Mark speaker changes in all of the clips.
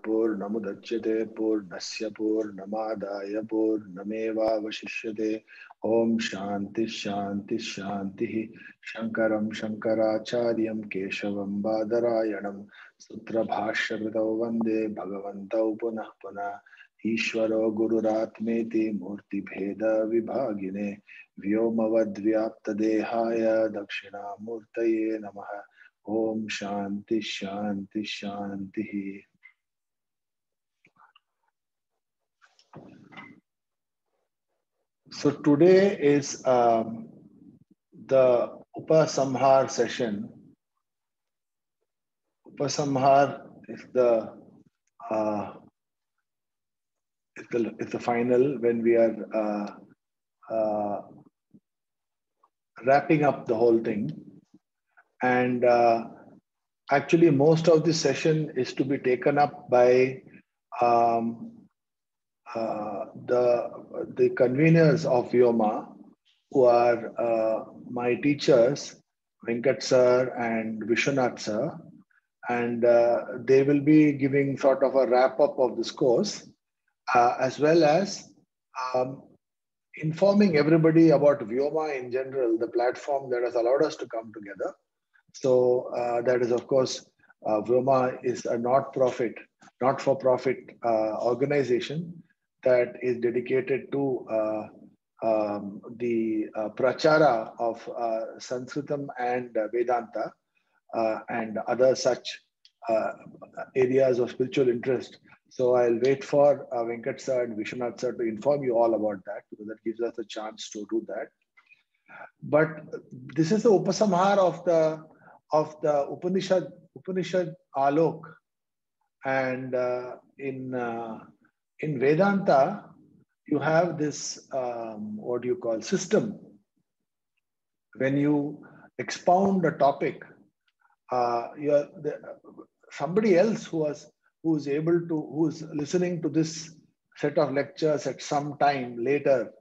Speaker 1: पूर्णमुदच्यते पूर्णस्य पूर्णमादाय पूर्णमेवावशिष्यते। ओम शांति शांति शांति। शंकरं शंकराचार्यं केशवं बादरायणं सूत्रभाष्यकृतौ वन्दे भगवन्तौ पुनः पुनः। ईश्वरो गुरुरात्मेति मूर्तिभेद विभागिने व्योमवद्व्याप्तदेहाय दक्षिणामूर्तये नमः। ओम शांति शांति शांति। So today is the Upasamhar session. Upasamhar is the final when we are wrapping up the whole thing, and actually most of this session is to be taken up by the conveners of Vyoma, who are my teachers, Venkat sir and Vishwanath sir, and they will be giving sort of a wrap up of this course, as well as informing everybody about Vyoma in general, the platform that has allowed us to come together. So that is, of course, Vyoma is a not-for-profit organization that is dedicated to the prachara of Sanskritam and Vedanta and other such areas of spiritual interest. So I'll wait for Venkat sir and Vishwanath sir to inform you all about that, because that gives us a chance to do that. But this is the Upasamhar of the Upanishad Alok, and in Vedanta you have this what do you call system. When you expound a topic, somebody else who's listening to this set of lectures at some time later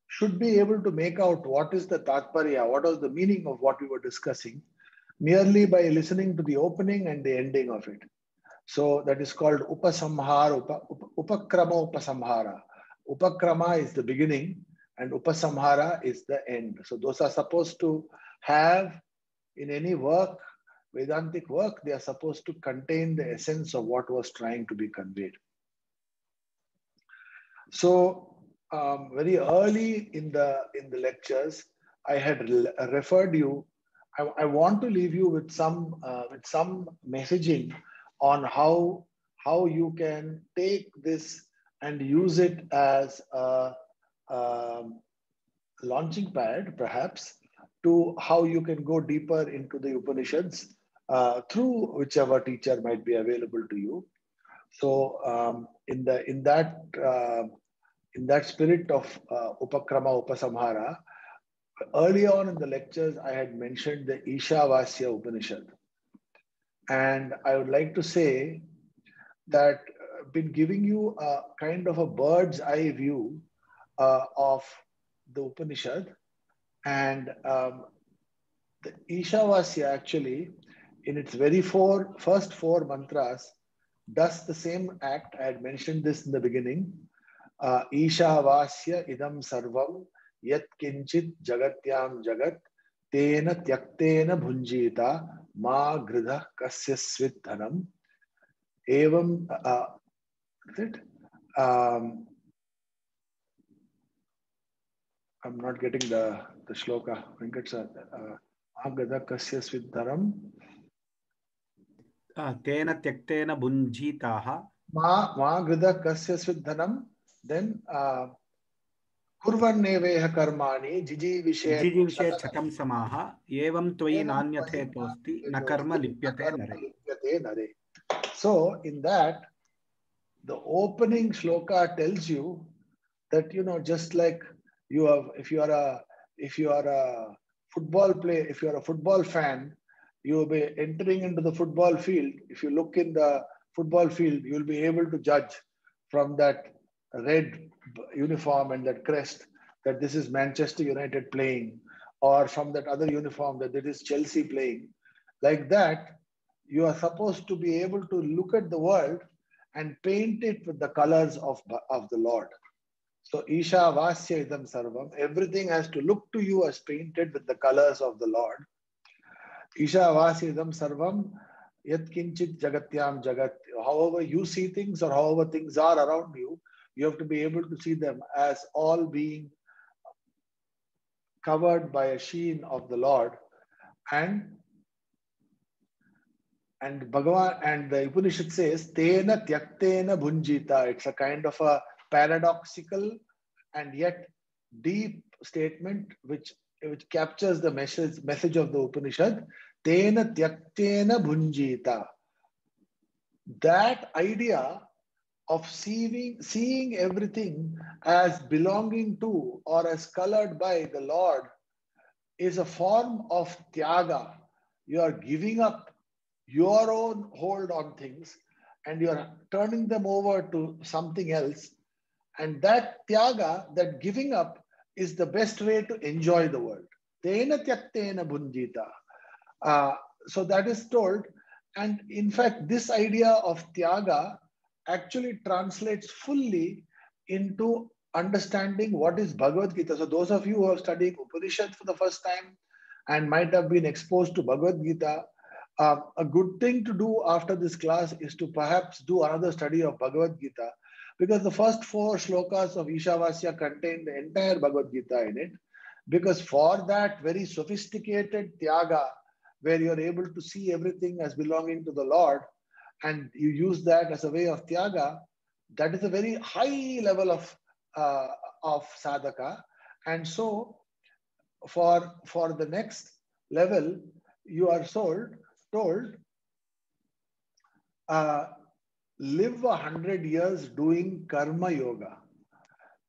Speaker 1: should be able to make out what is the tatparya, what was the meaning of what we were discussing, merely by listening to the opening and the ending of it. So that is called Upasamhara, Upakrama Upasamhara. Upakrama is the beginning and Upasamhara is the end. So those are supposed to have, in any work, Vedantic work, they are supposed to contain the essence of what was trying to be conveyed. So very early in the lectures, I had referred you. I want to leave you with some messaging on how you can take this and use it as a launching pad, perhaps, to how you can go deeper into the Upanishads through whichever teacher might be available to you. So in that spirit of Upakrama Upasamhara, early on in the lectures, I had mentioned the Ishavasya Upanishad. And I would like to say that I've been giving you a kind of a bird's eye view of the Upanishad. And the Ishavasya actually, in its very first four mantras, does the same act. I had mentioned this in the beginning. Ishavasya idam sarvam yat kinchit jagatyam jagat tena tyaktena bhunjita ma gridha kasya svit dhanam evam. Is it? I'm not getting the shloka. Venkat sir. Ma gridha kasya svit dhanam.
Speaker 2: Tena tyaktena bhunjitaha.
Speaker 1: Ma gridha kasya svit dhanam. Then kurvanneveha karmani
Speaker 2: jijivishe chakam samaha evam tvai nanyathe tosti na karma lipyate nare.
Speaker 1: So in that, the opening shloka tells you that, just like you have, if you are a football player, if you are a football fan, you will be entering into the football field. If you look in the football field, you will be able to judge from that red uniform and that crest that this is Manchester United playing, or from that other uniform that it is Chelsea playing. Like that, you are supposed to be able to look at the world and paint it with the colors of the Lord. So Isha Vasya Idam Sarvam, everything has to look to you as painted with the colors of the Lord. Isha Vasya Idam Sarvam, Yat Kinchit Jagatyam Jagat. However you see things or however things are around you, you have to be able to see them as all being covered by a sheen of the Lord. And Bhagavan and the Upanishad says, Tena Tyaktena Bhunjita. It's a kind of a paradoxical and yet deep statement which captures the message of the Upanishad. Tena Tyaktena Bhunjita. That idea of seeing everything as belonging to or as colored by the Lord is a form of tyaga. You are giving up your own hold on things and you are turning them over to something else. And that tyaga, that giving up, is the best way to enjoy the world. Tena tyaktena bhunjita. So that is told. And in fact, this idea of tyaga actually translates fully into understanding what is Bhagavad Gita. So those of you who are studying Upanishads for the first time and might have been exposed to Bhagavad Gita, a good thing to do after this class is to perhaps do another study of Bhagavad Gita, because the first 4 shlokas of Ishavasya contain the entire Bhagavad Gita in it. Because for that very sophisticated tyaga, where you're able to see everything as belonging to the Lord, and you use that as a way of tyaga, that is a very high level of sadhaka. And so for the next level, you are told live 100 years doing karma yoga.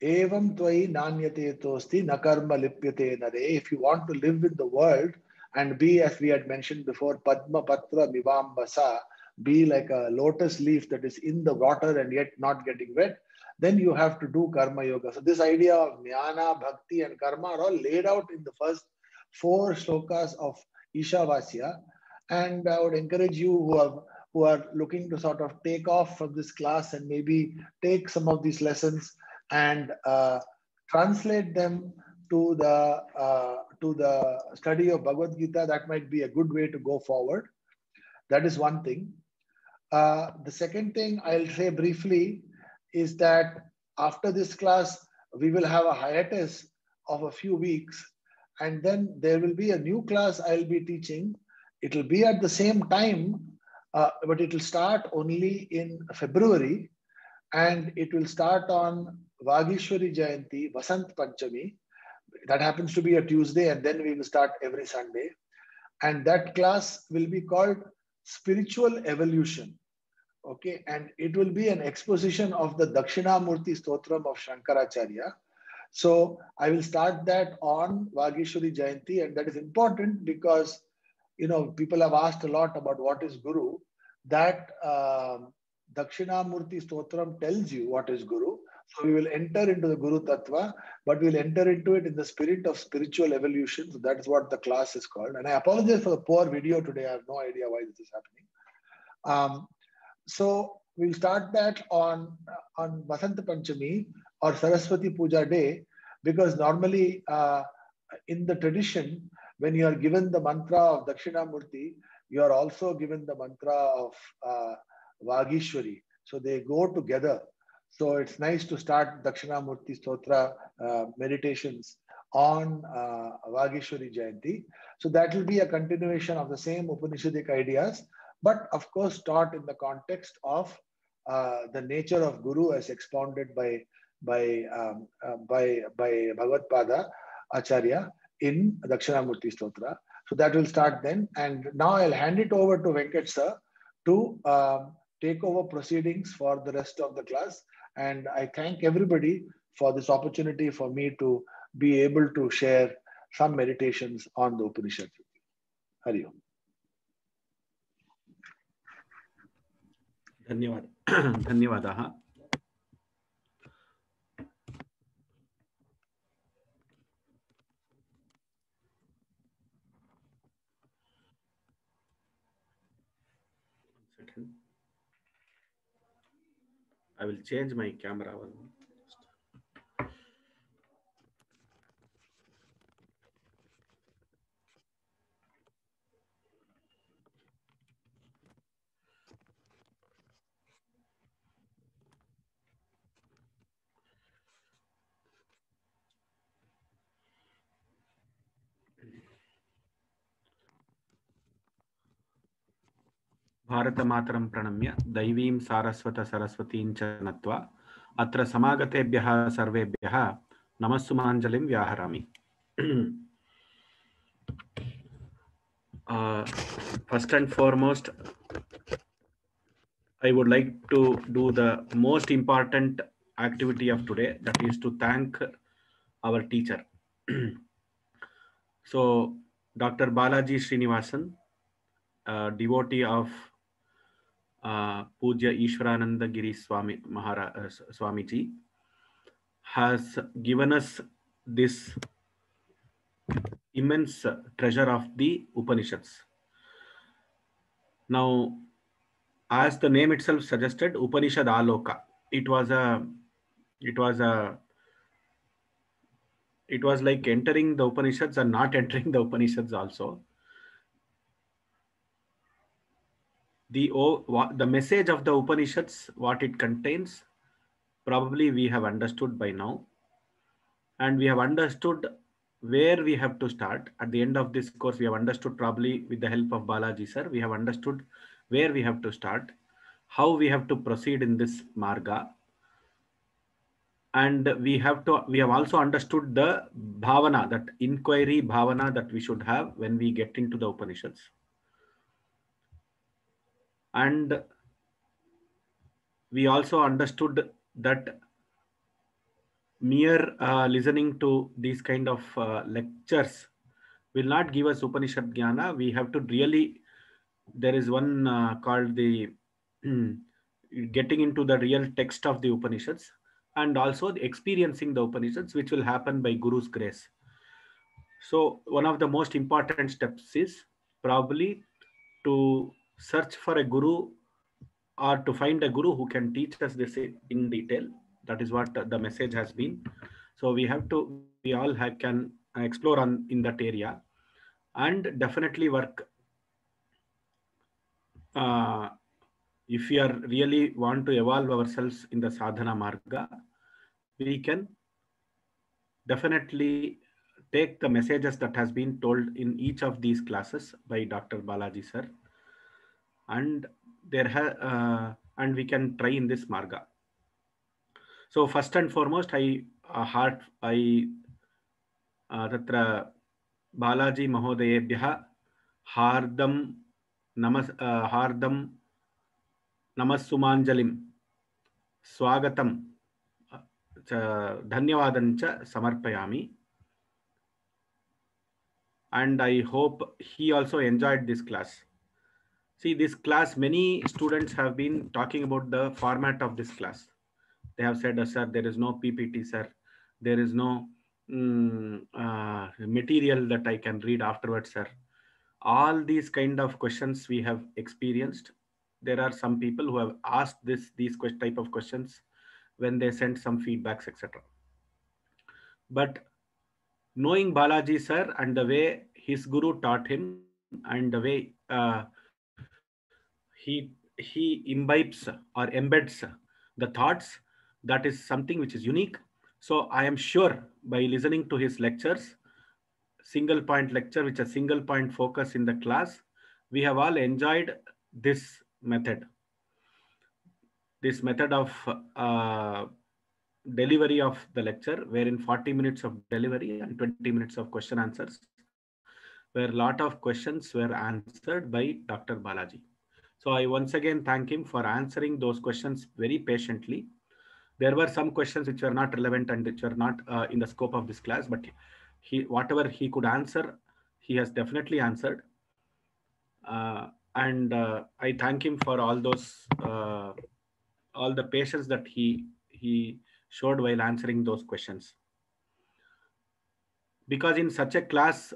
Speaker 1: Evam tvai nanyate tosti na karma lipyate nare. If you want to live in the world and be, as we had mentioned before, Padma Patra Mivambasa, be like a lotus leaf that is in the water and yet not getting wet, then you have to do karma yoga. So this idea of jnana, bhakti and karma are all laid out in the first 4 shlokas of Ishavasya. And I would encourage you who are looking to sort of take off from this class and maybe take some of these lessons and translate them to the study of Bhagavad Gita. That might be a good way to go forward. That is one thing. The second thing I'll say briefly is that after this class, we will have a hiatus of a few weeks, and then there will be a new class I'll be teaching. It will be at the same time, but it will start only in February, and it will start on Vagishwari Jayanti, Vasant Panchami. That happens to be a Tuesday, and then we will start every Sunday. And that class will be called Spiritual Evolution. Okay, and it will be an exposition of the Dakshinamurti Stotram of Shankaracharya. So I will start that on Vagishwari Jayanti, and that is important because, you know, people have asked a lot about what is Guru. That Dakshinamurti Stotram tells you what is Guru. So we will enter into the Guru Tattva, but we'll enter into it in the spirit of spiritual evolution. So that is what the class is called. And I apologize for the poor video today. I have no idea why this is happening. So we'll start that on Vasanta Panchami or Saraswati Puja day, because normally in the tradition, when you are given the mantra of Dakshinamurti, you are also given the mantra of Vagishwari. So they go together. So it's nice to start Dakshinamurti Stotra meditations on Vagishwari Jayanti. So that will be a continuation of the same Upanishadic ideas, but of course taught in the context of the nature of Guru as expounded by Bhagavad Pada Acharya in Dakshinamurti Stotra. So that will start then. And now I'll hand it over to Venkat sir to take over proceedings for the rest of the class. And I thank everybody for this opportunity for me to be able to share some meditations on the Upanishads. Hari Om.
Speaker 2: धन्यवादः. second. I will change my camera one. भारतमातरं प्रणम्य दैवीं सारस्वत सरस्वतीं च नत्वा अत्र समागतेभ्यः सर्वेभ्यः नमस्सुमाञ्जलिं व्याहरामि. First and foremost, I would like to do the most important activity of today, that is to thank our teacher. So, Dr. Balaji Srinivasan, devotee of Pujya Ishwarananda Giri Swamiji, has given us this immense treasure of the Upanishads. Now, as the name itself suggested, Upanishad Aloka, it was like entering the Upanishads and not entering the Upanishads also. The message of the Upanishads, what it contains, probably we have understood by now. And we have understood where we have to start. At the end of this course, we have understood, probably with the help of Balaji sir, we have understood where we have to start, how we have to proceed in this marga. And we have also understood the bhavana, that inquiry bhavana that we should have when we get into the Upanishads. And we also understood that mere listening to these kind of lectures will not give us Upanishad Jnana. We have to really, there is one called the getting into the real text of the Upanishads, and also the experiencing the Upanishads, which will happen by Guru's grace. So one of the most important steps is probably to search for a Guru, or to find a Guru who can teach us this in detail. That is what the message has been. So we all can explore in that area, and definitely work. If we are really want to evolve ourselves in the sadhana marga, we can definitely take the messages that has been told in each of these classes by Dr. Balaji sir, and and we can try in this marga. So first and foremost, तत्र बालाजी महोदयेभ्यः हार्दं नमस्सुमाञ्जलिं स्वागतं धन्यवादं च समर्पयामि. And I hope he also enjoyed this class. See, this class, many students have been talking about the format of this class. They have said, sir, there is no PPT, sir. There is no material that I can read afterwards, sir. All these kind of questions we have experienced. There are some people who have asked these type of questions when they sent some feedbacks, etc. But knowing Balaji sir and the way his guru taught him, and the way he imbibes or embeds the thoughts, that is something which is unique. So I am sure by listening to his lectures, single point lecture, which is a single point focus in the class, we have all enjoyed this method of delivery of the lecture, wherein 40 minutes of delivery and 20 minutes of question answers, where a lot of questions were answered by Dr. Balaji. So I once again thank him for answering those questions very patiently. There were some questions which were not relevant and which were not in the scope of this class, but whatever he could answer, he has definitely answered. And I thank him for all those, all the patience that he showed while answering those questions. Because in such a class,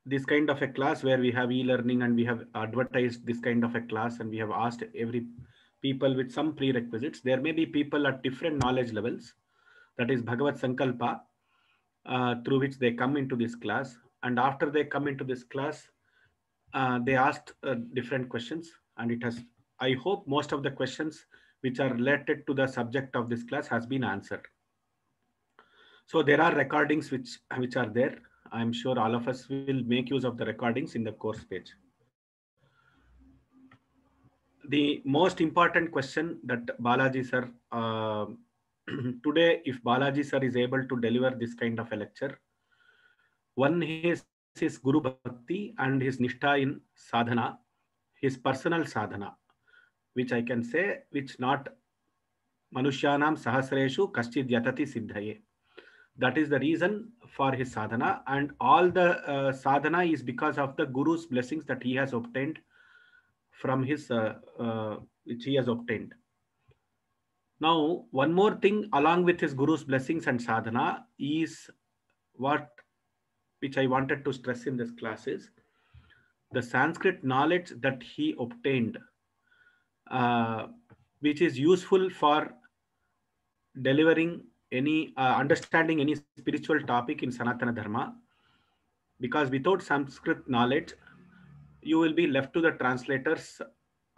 Speaker 2: this kind of a class where we have e-learning and we have advertised this kind of a class and we have asked every people with some prerequisites. There may be people at different knowledge levels. That is Bhagavad Sankalpa, through which they come into this class. And after they come into this class, they asked different questions, and it has, I hope most of the questions which are related to the subject of this class has been answered. So there are recordings which are there. I'm sure all of us will make use of the recordings in the course page. The most important question that Balaji sir, today, if Balaji sir is able to deliver this kind of a lecture, one is his Guru Bhakti and his Nishtha in sadhana, his personal sadhana, which I can say, which not Manushyanam Sahasreshu Kaschid Yatati Siddhaye. That is the reason for his sadhana, and all the sadhana is because of the Guru's blessings that he has obtained from his, which he has obtained. Now, one more thing along with his Guru's blessings and sadhana is which I wanted to stress in this class is the Sanskrit knowledge that he obtained, which is useful for delivering any, understanding any spiritual topic in Sanatana Dharma. Because without Sanskrit knowledge, you will be left to the translators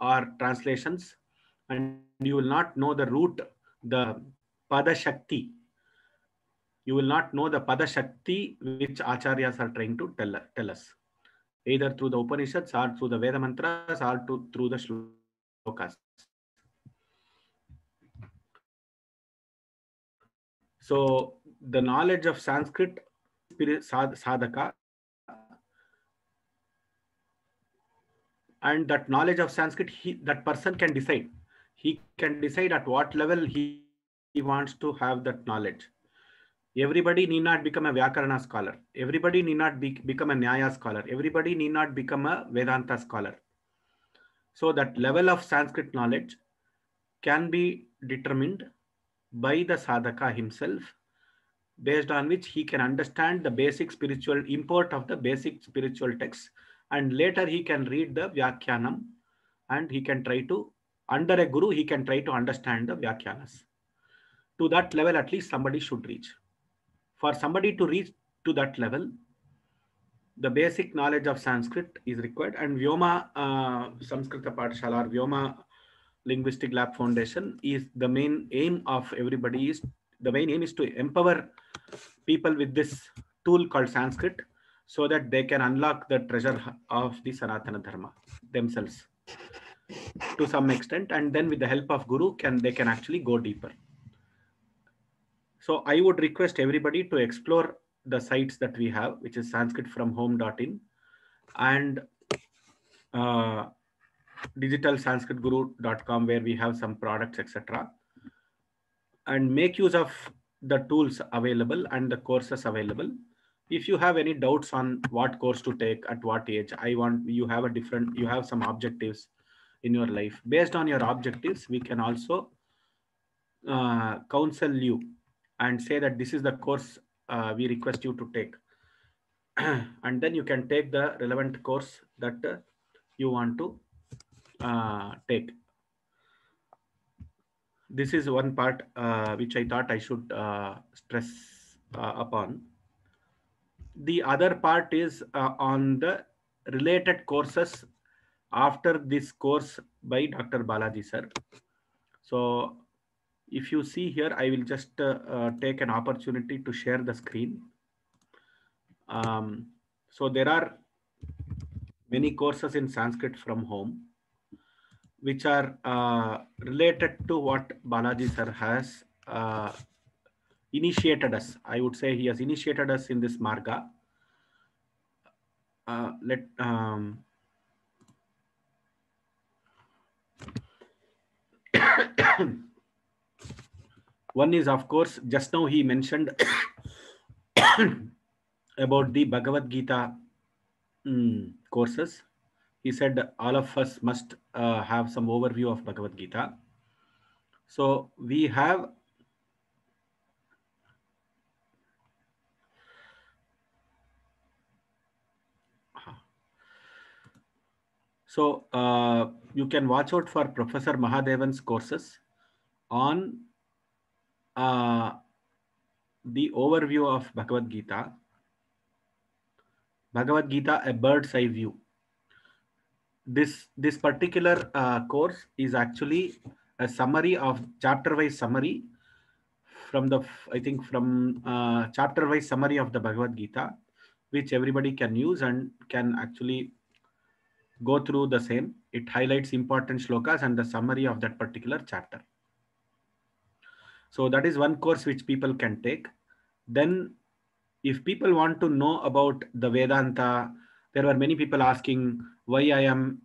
Speaker 2: or translations, and you will not know the root, the Pada Shakti. You will not know the Pada Shakti which Acharyas are trying to tell us, either through the Upanishads or through the Veda mantras or through the shlokas. So the knowledge of Sanskrit, sadhaka, and that knowledge of Sanskrit, that person can decide. He can decide at what level he wants to have that knowledge. Everybody need not become a Vyakarana scholar. Everybody need not become a Nyaya scholar. Everybody need not become a Vedanta scholar. So that level of Sanskrit knowledge can be determined by the sadhaka himself, based on which he can understand the basic spiritual import of the basic spiritual texts, and later he can read the Vyakhyanam, and he can try to, under a guru, he can try to understand the Vyakhyanas. To that level, at least somebody should reach. For somebody to reach to that level, the basic knowledge of Sanskrit is required, and Vyoma Samskrita Pathshala or Vyoma Linguistic Lab Foundation is the main aim of everybody. The main aim is to empower people with this tool called Sanskrit, so that they can unlock the treasure of the Sanatana Dharma themselves to some extent, and then with the help of Guru they can actually go deeper. So I would request everybody to explore the sites that we have, which is sanskritfromhome.in and digitalsanskritguru.com, where we have some products, etc. And make use of the tools available and the courses available. If you have any doubts on what course to take at what age, you have some objectives in your life. Based on your objectives, we can also counsel you and say that this is the course we request you to take. And then you can take the relevant course that you want to take. This is one part which I thought I should stress upon. The other part is on the related courses after this course by Dr. Balaji sir. So if you see here, I will just take an opportunity to share the screen. So there are many courses in Sanskrit from home, which are related to what Balaji sir has initiated us. I would say he has initiated us in this marga. One is, of course, just now he mentioned about the Bhagavad Gita courses. He said all of us must have some overview of Bhagavad Gita. So we have So you can watch out for Professor Mahadevan's courses on the overview of Bhagavad Gita. Bhagavad Gita, a bird's eye view. This particular course is actually a summary of chapter-wise summary from the I think from chapter-wise summary of the Bhagavad Gita, which everybody can use and can actually go through the same. It highlights important shlokas and the summary of that particular chapter. So that is one course which people can take. Then if people want to know about the Vedanta, there were many people asking why I am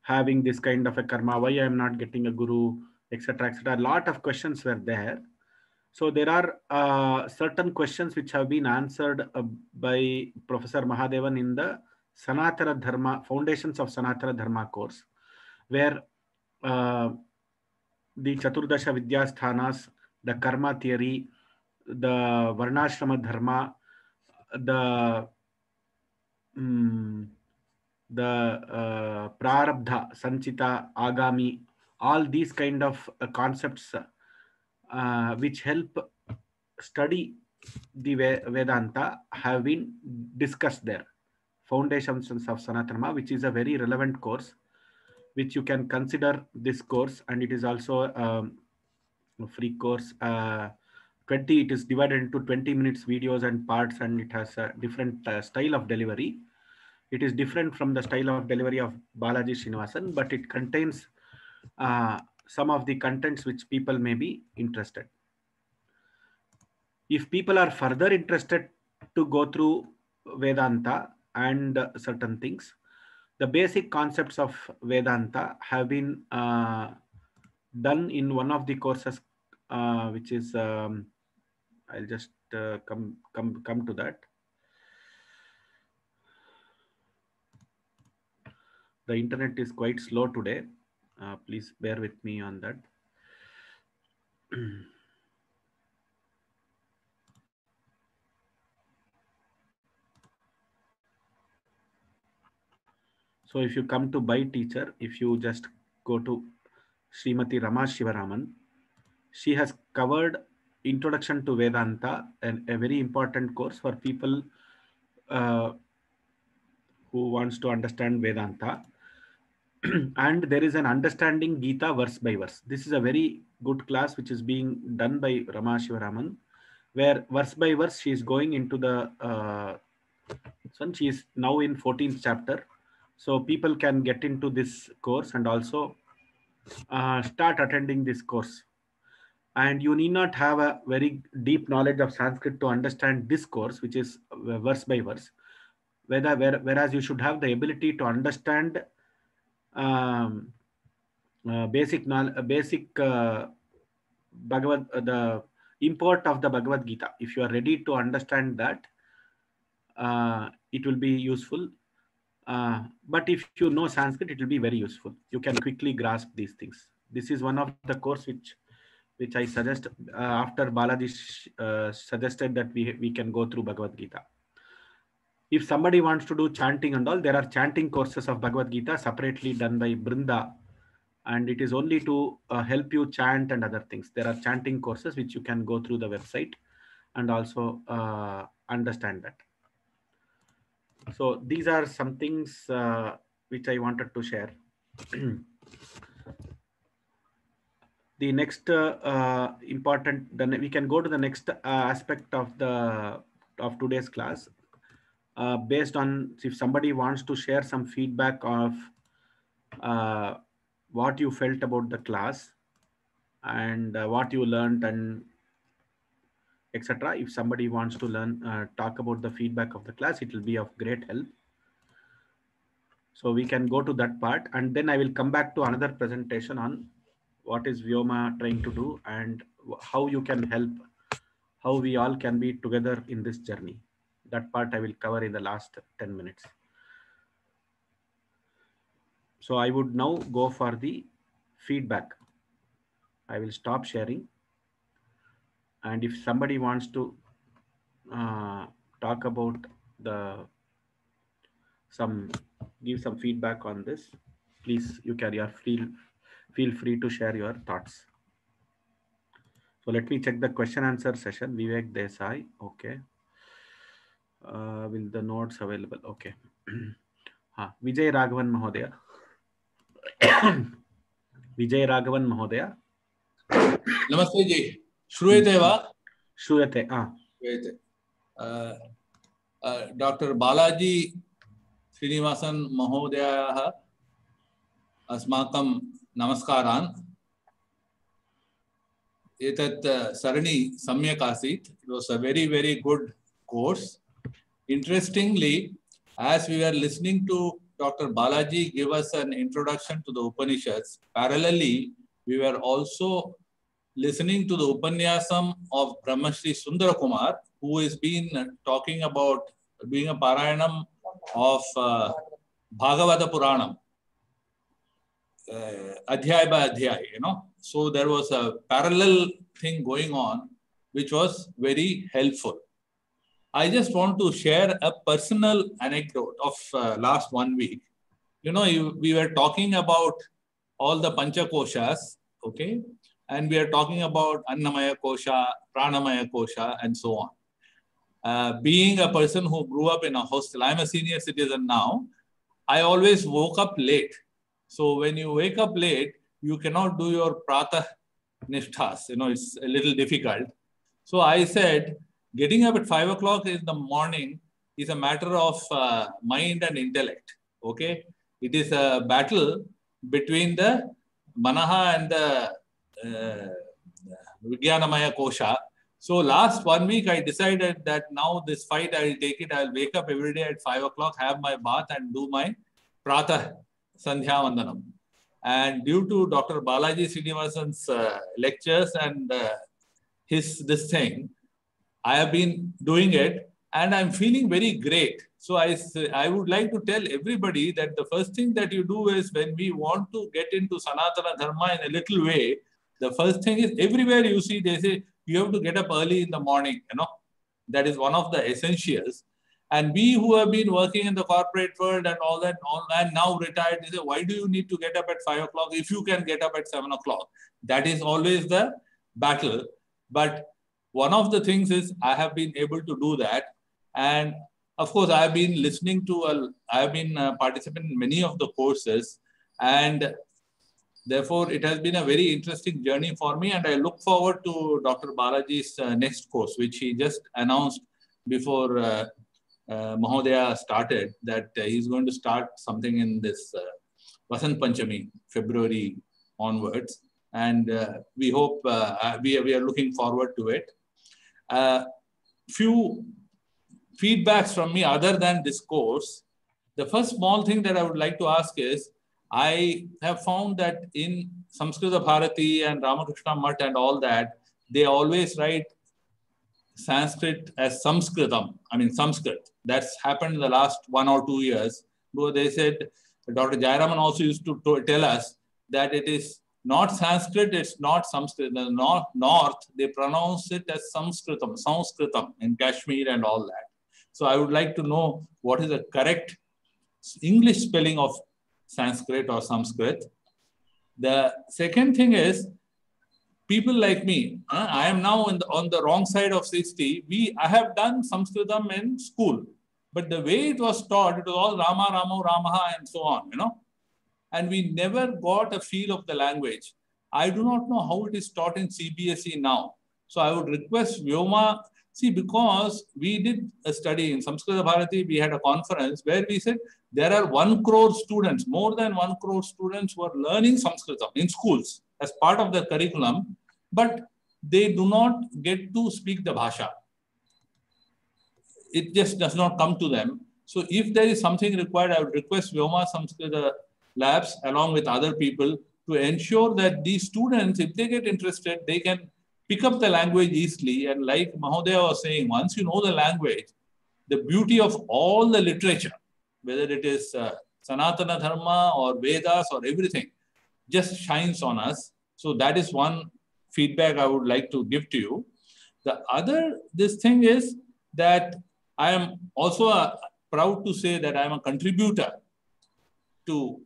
Speaker 2: having this kind of a karma, why I am not getting a guru, etc., etc. A lot of questions were there. So there are certain questions which have been answered by Professor Mahadevan in the Sanatana Dharma, Foundations of Sanatana Dharma course, where the Chaturdasha Vidyasthanas, the karma theory, the Varnashrama Dharma, the Prarabdha, Sanchita, Agami, all these kind of concepts which help study the Vedanta have been discussed there. Foundations of Sanatana, which is a very relevant course, which you can consider this course, and it is also a free course. 20, it is divided into 20 minutes videos and parts, and it has a different style of delivery. It is different from the style of delivery of Balaji Srinivasan, but it contains some of the contents which people may be interested. If people are further interested to go through Vedanta and certain things, the basic concepts of Vedanta have been done in one of the courses, which is I'll just come to that. The internet is quite slow today. Please bear with me on that. So if you come to By Teacher, if you just go to Srimati Rama Shivaraman, she has covered Introduction to Vedanta, and a very important course for people who wants to understand Vedanta. And there is an Understanding Gita verse by verse. This is a very good class which is being done by Rama Shivaraman, where verse by verse she is going into the she is now in 14th chapter. So people can get into this course and also start attending this course. And you need not have a very deep knowledge of Sanskrit to understand this course, which is verse by verse. Whereas you should have the ability to understand basic Bhagavad, the import of the Bhagavad Gita. If you are ready to understand that, it will be useful. But if you know Sanskrit, it will be very useful. You can quickly grasp these things. This is one of the course which I suggest after Balaji suggested that we can go through Bhagavad Gita. If somebody wants to do chanting and all, there are chanting courses of Bhagavad Gita separately done by Brinda, and it is only to help you chant and other things. There are chanting courses which you can go through the website and also understand that. So these are some things which I wanted to share. The next important, then we can go to the next aspect of today's class. Based on if somebody wants to share some feedback of what you felt about the class and what you learned and etc. If somebody wants to talk about the feedback of the class, it will be of great help. So we can go to that part, and then I will come back to another presentation on what is Vyoma trying to do and how you can help, how we all can be together in this journey. That part I will cover in the last 10 minutes. So I would now go for the feedback. I will stop sharing. And if somebody wants to talk about some give some feedback on this. Please, you can feel free to share your thoughts. So let me check the question answer session. Vivek Desai. Okay. Will the notes available? Okay. Vijay Raghavan Mahodaya. Vijay Raghavan Mahodaya.
Speaker 3: Namaste ji. Shruyate va?
Speaker 2: Shruyate.
Speaker 3: Shruyate. Dr. Balaji Srinivasan Mahodaya Asmakam Namaskaran. Etat Sarani Samyak Asit. It was a very, very good course. Interestingly, as we were listening to Dr. Balaji give us an introduction to the Upanishads, parallelly, we were also listening to the Upanyasam of Brahmashri Sundara Kumar, who has been talking about doing a Parayanam of Bhagavata Puranam, Adhyay by Adhyay, you know. So there was a parallel thing going on, which was very helpful. I just want to share a personal anecdote of last 1 week. You know, we were talking about all the Panchakoshas, okay? And we are talking about Annamaya Kosha, Pranamaya Kosha, and so on. Being a person who grew up in a hostel, I'm a senior citizen now, I always woke up late. So when you wake up late, you cannot do your Pratah Nishthas. You know, it's a little difficult. So I said, getting up at 5 o'clock in the morning is a matter of mind and intellect, okay? It is a battle between the Manaha and the Vijnanamaya Kosha. So last 1 week, I decided that now this fight, I will take it. I will wake up every day at 5 o'clock, have my bath and do my Pratah Sandhya Vandanam. And due to Dr. Balaji Srinivasan's lectures and this thing, I have been doing it and I'm feeling very great. So I would like to tell everybody that the first thing that you do is when we want to get into Sanatana Dharma in a little way, the first thing is everywhere you see, they say, you have to get up early in the morning, you know. That is one of the essentials. And we who have been working in the corporate world and all that, and now retired, they say, why do you need to get up at 5 o'clock if you can get up at 7 o'clock? That is always the battle. But one of the things is I have been able to do that. And of course, I have been listening to, I have been participating in many of the courses. And therefore, it has been a very interesting journey for me. And I look forward to Dr. Balaji's next course, which he just announced before Mahodaya started, that he's going to start something in this Vasant Panchami, February onwards. And we hope, we are looking forward to it. Few feedbacks from me other than this course. The first small thing that I would like to ask is, I have found that in Samskrita Bharati and Ramakrishna Math and all that, they always write Sanskrit as Samskritam, I mean Sanskrit. That's happened in the last 1 or 2 years. But they said, Dr. Jayaraman also used to tell us that it is not Sanskrit, it's not Sanskrit. The north, they pronounce it as Sanskritam in Kashmir and all that. So I would like to know what is the correct English spelling of Sanskrit or Sanskrit. The second thing is, people like me, I am now on the wrong side of 60. I have done Sanskritam in school, but the way it was taught, it was all Rama, Ramo, Ramaha, and so on, you know. And we never got a feel of the language. I do not know how it is taught in CBSE now. So I would request Vyoma, see, because we did a study in Samskrita Bharati, we had a conference where we said there are 1 crore students, more than 1 crore students who are learning Sanskritam in schools as part of the curriculum, but they do not get to speak the bhasha. It just does not come to them. So if there is something required, I would request Vyoma Samskrita Labs along with other people to ensure that these students, if they get interested, they can pick up the language easily. And like Mahodaya was saying, once you know the language, the beauty of all the literature, whether it is Sanatana Dharma or Vedas or everything, just shines on us. So that is one feedback I would like to give to you. The other, this thing is that I am also proud to say that I am a contributor to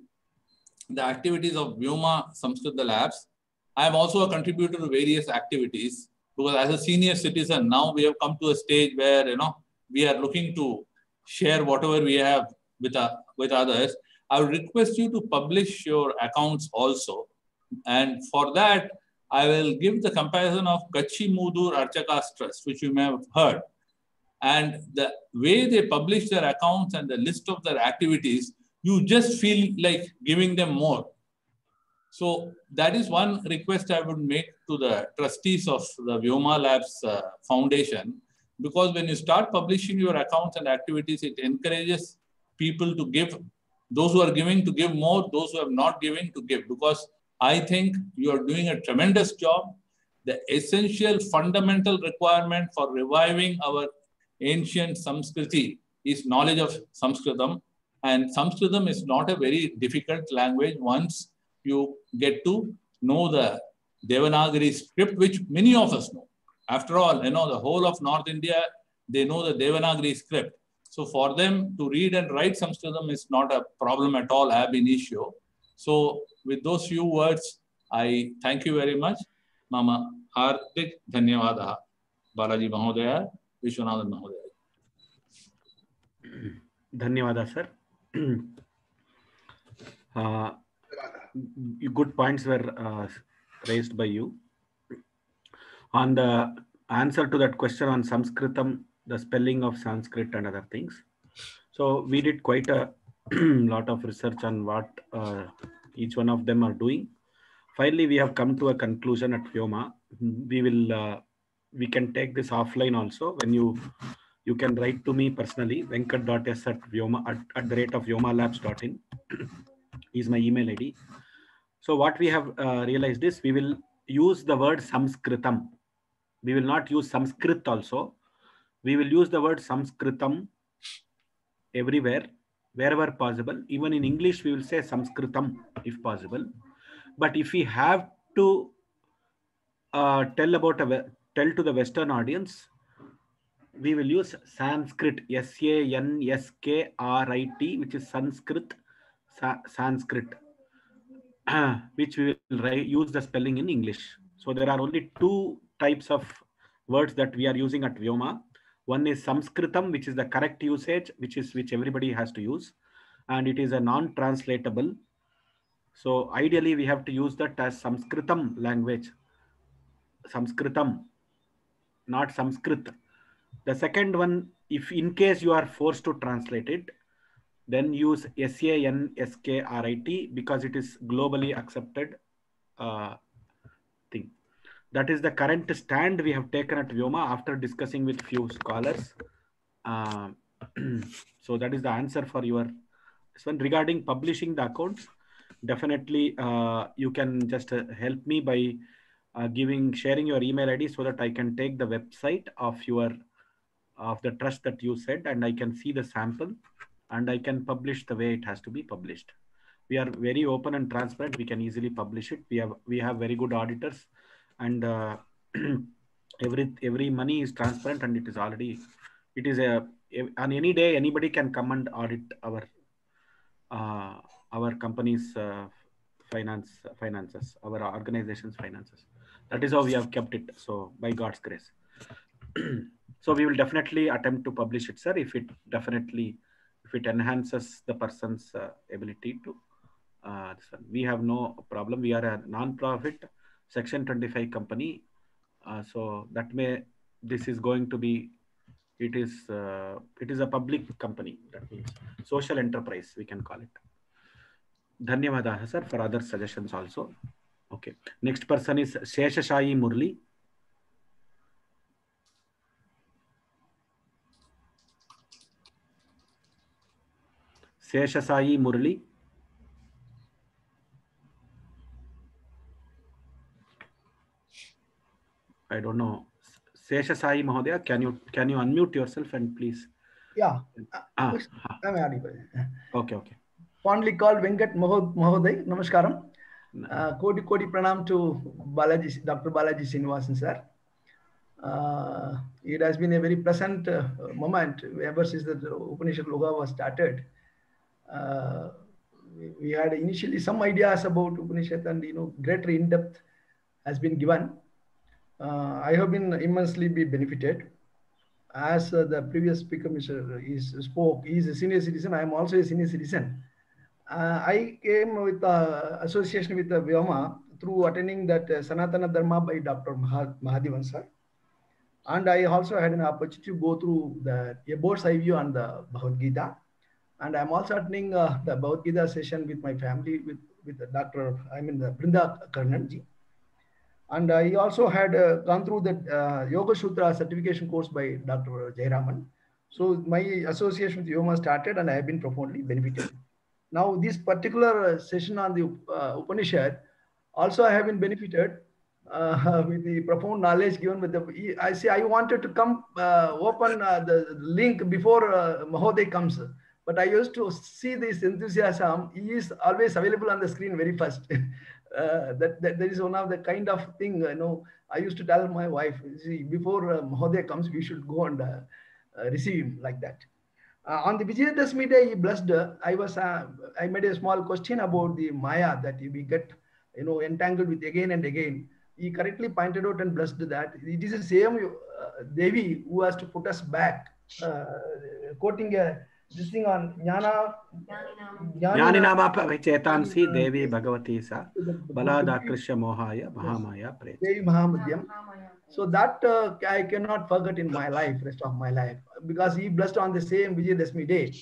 Speaker 3: the activities of Vyoma Samskrita Labs. I am also a contributor to various activities because as a senior citizen, now we have come to a stage where, we are looking to share whatever we have with others. I would request you to publish your accounts also. And for that, I will give the comparison of Kachi Mudur Archakas Trust, which you may have heard. And the way they publish their accounts and the list of their activities, you just feel like giving them more. So that is one request I would make to the trustees of the Vyoma Labs Foundation, because when you start publishing your accounts and activities, it encourages people to give, those who are giving to give more, those who have not giving to give, because I think you are doing a tremendous job. The essential fundamental requirement for reviving our ancient Samskriti is knowledge of Sanskritam. And Sanskritam is not a very difficult language once you get to know the Devanagari script, which many of us know. After all, the whole of North India, they know the Devanagari script. So for them to read and write Sanskritam is not a problem at all, ab initio. So with those few words, I thank you very much. Mama Hardik Dhanyavada, Balaji Mahodaya, Vishwanathan Mahodaya.
Speaker 2: Dhanyavada, sir. Good points were raised by you. On the answer to that question on Sanskritam, the spelling of Sanskrit and other things. So we did quite a lot of research on what each one of them are doing. Finally, we have come to a conclusion at Vyoma. We can take this offline also. When you can write to me personally, venkat.s@vyomalabs.in is my email ID. So what we have realized is we will use the word Samskritam. We will not use Sanskrit also. We will use the word Samskritam everywhere, wherever possible. Even in English, we will say Samskritam if possible. But if we have to tell to the Western audience, we will use Sanskrit, S-A-N-S-K-R-I-T, which is Sanskrit, which we will use the spelling in English. So there are only two types of words that we are using at Vyoma. One is Samskritam, which is the correct usage, which everybody has to use, and it is a non-translatable. So ideally, we have to use that as Samskritam language. Samskritam, not Sanskrit. The second one, if in case you are forced to translate it, then use SANSKRIT because it is globally accepted thing. That is the current stand we have taken at Vyoma after discussing with few scholars. So that is the answer for your this one. Regarding publishing the accounts, definitely you can just help me by sharing your email ID so that I can take the website of the trust that you said, and I can see the sample and I can publish the way it has to be published. We are very open and transparent. We can easily publish it. We have very good auditors, and every money is transparent, and it is on any day anybody can come and audit our company's finances, our organization's finances. That is how we have kept it. So by God's grace. So we will definitely attempt to publish it, sir, if it enhances the person's ability to. We have no problem. We are a non-profit Section 25 company. So this is going to be, it is a public company. That means social enterprise, we can call it. Dhanyavada, sir, for other suggestions also. Okay. Next person is Sheshashayi Murli. Sheshashayi Murli. I don't know. Sheshashayi Mahodaya, can you unmute yourself and please?
Speaker 4: Yeah. I'm audible.
Speaker 2: Okay.
Speaker 4: Fondly called Venkat Mahoday. Namaskaram. Kodi pranam to Dr. Balaji Srinivasan sir. It has been a very pleasant moment ever since the Upanishad Loga was started. we had initially some ideas about Upanishad, and greater in depth has been given. I have been immensely benefited. As the previous speaker, spoke, he is a senior citizen. I am also a senior citizen. I came with association with the Vyoma through attending that Sanatana Dharma by Dr. Mahadevan sir. And I also had an opportunity to go through the board's review on the Bhagavad Gita. And I'm also attending the Bhagavad Gita session with my family, with the Brinda Karnanji. And I also had gone through the Yoga Sutra certification course by Dr. Jayaraman. So my association with Vyoma started, and I have been profoundly benefited. Now, this particular session on the Upanishad, also I have been benefited with the profound knowledge given with the. I wanted to come open the link before Mahoday comes, but I used to see this enthusiasm. He is always available on the screen very first. That is one of the kind of thing, I used to tell my wife, see, before Mahoday comes, we should go and receive him like that. On the Vijayadashmi day, he blessed. I made a small question about the Maya that we get, entangled with again and again. He correctly pointed out and blessed that it is the same Devi who has to put us back, quoting this thing on Jnana.
Speaker 2: Jnaninama Chetansi Devi Bhagavati Sa Baladakrisha Mohaya Mahamaya Preta.
Speaker 4: Devi Mahamadhyam. So that I cannot forget in my life, rest of my life, because he blessed on the same Vijayadashmi day.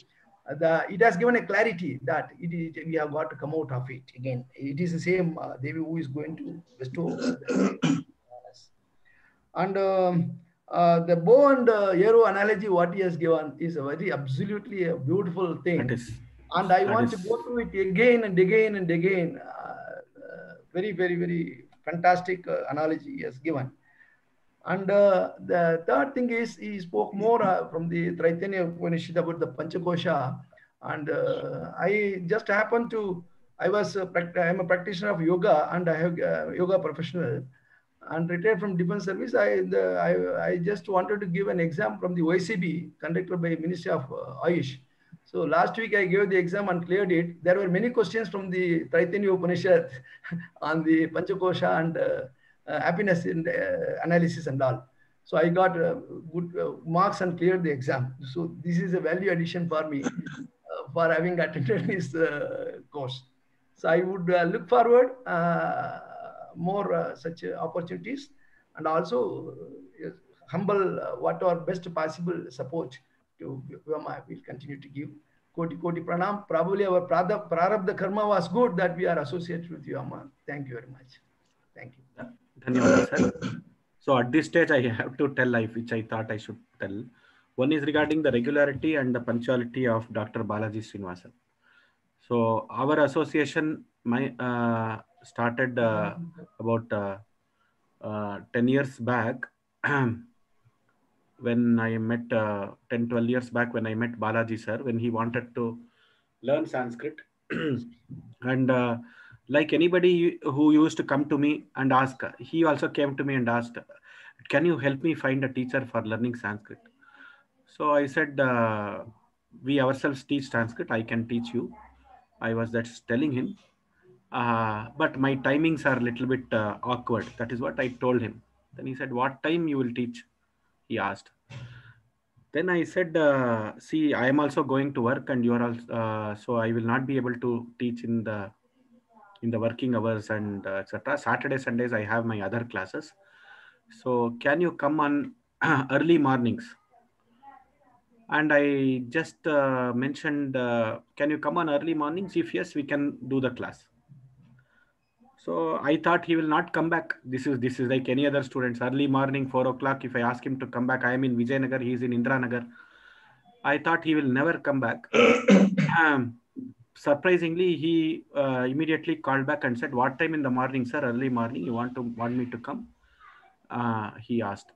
Speaker 4: It has given a clarity that we have got to come out of it again. It is the same Devi who is going to bestow us. And the bow and arrow analogy, what he has given, is a very absolutely a beautiful thing. And I want to go through it again and again and again. Very, very, very fantastic analogy he has given. And the third thing is, he spoke more from the Traitanya Upanishad about the Panchakosha. And I just happened to, I'm a practitioner of yoga, and I have yoga professional and retired from defense service. I just wanted to give an exam from the OECB conducted by Ministry of Ayush. So last week I gave the exam and cleared it. There were many questions from the Traitanya Upanishad on the Panchakosha and happiness in analysis and all. So I got good marks and cleared the exam. So this is a value addition for me for having attended this course. So I would look forward more such opportunities, and also humble whatever best possible support to Vyoma will continue to give. Koti Koti Pranam. Probably our Prarabdha Karma was good that we are associated with Vyoma. Thank you very much. Thank you.
Speaker 2: Dhanyawad, sir. So at this stage, I have to tell which I thought I should tell. One is regarding the regularity and the punctuality of Dr. Balaji Srinivasan. So our association started about 10 years back when I met 10-12 years back when I met Balaji sir, when he wanted to learn Sanskrit. And like anybody who used to come to me and ask, he also came to me and asked, can you help me find a teacher for learning Sanskrit? So I said, we ourselves teach Sanskrit. I can teach you. I was just telling him, but my timings are a little bit awkward. That is what I told him. Then he said, what time you will teach? He asked. Then I said, see, I am also going to work, and you are also, so I will not be able to teach in the working hours and etc. Saturday, Sundays, I have my other classes. So can you come on early mornings? And I just mentioned, can you come on early mornings? If yes, we can do the class. So I thought he will not come back. This is like any other students. Early morning, 4 o'clock. If I ask him to come back, I am in Vijayanagar. He is in Indiranagar. I thought he will never come back. Surprisingly, he immediately called back and said, what time in the morning, sir? Early morning. You want me to come? He asked.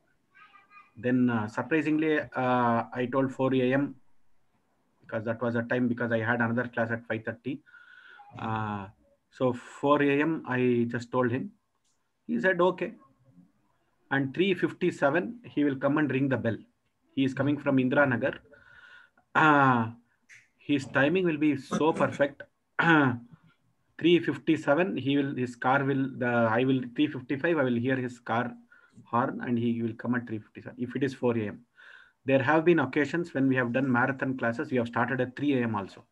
Speaker 2: Then surprisingly, I told 4 a.m. because that was a time, because I had another class at 5:30. So 4 a.m. I just told him. He said, okay. And 3:57, he will come and ring the bell. He is coming from Indiranagar. His timing will be so perfect. 3:57, his car will, 3:55, I will hear his car horn and he will come at 3:57, if it is 4 a.m. There have been occasions when we have done marathon classes, we have started at 3 a.m. also.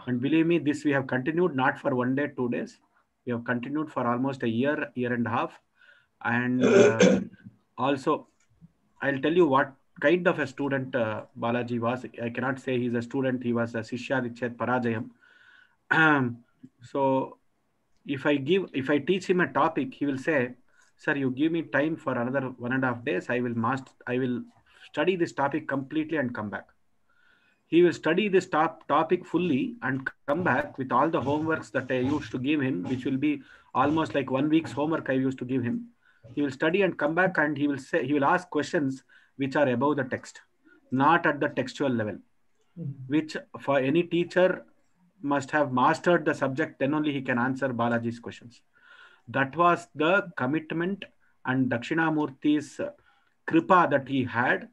Speaker 2: And believe me, this we have continued not for 1 day, 2 days. We have continued for almost a year, year and a half. And also, I'll tell you what kind of a student Balaji was. I cannot say he's a student. He was a Shishya Dikshit Parajayam. So if I teach him a topic, he will say, sir, you give me time for another 1.5 days. I will study this topic completely and come back. He will study this topic fully and come back with all the homeworks that I used to give him, which will be almost like 1 week's homework I used to give him. He will study and come back and he will ask questions which are above the text, not at the textual level, which for any teacher must have mastered the subject, then only he can answer Balaji's questions. That was the commitment and Dakshinamurti's kripa that he had,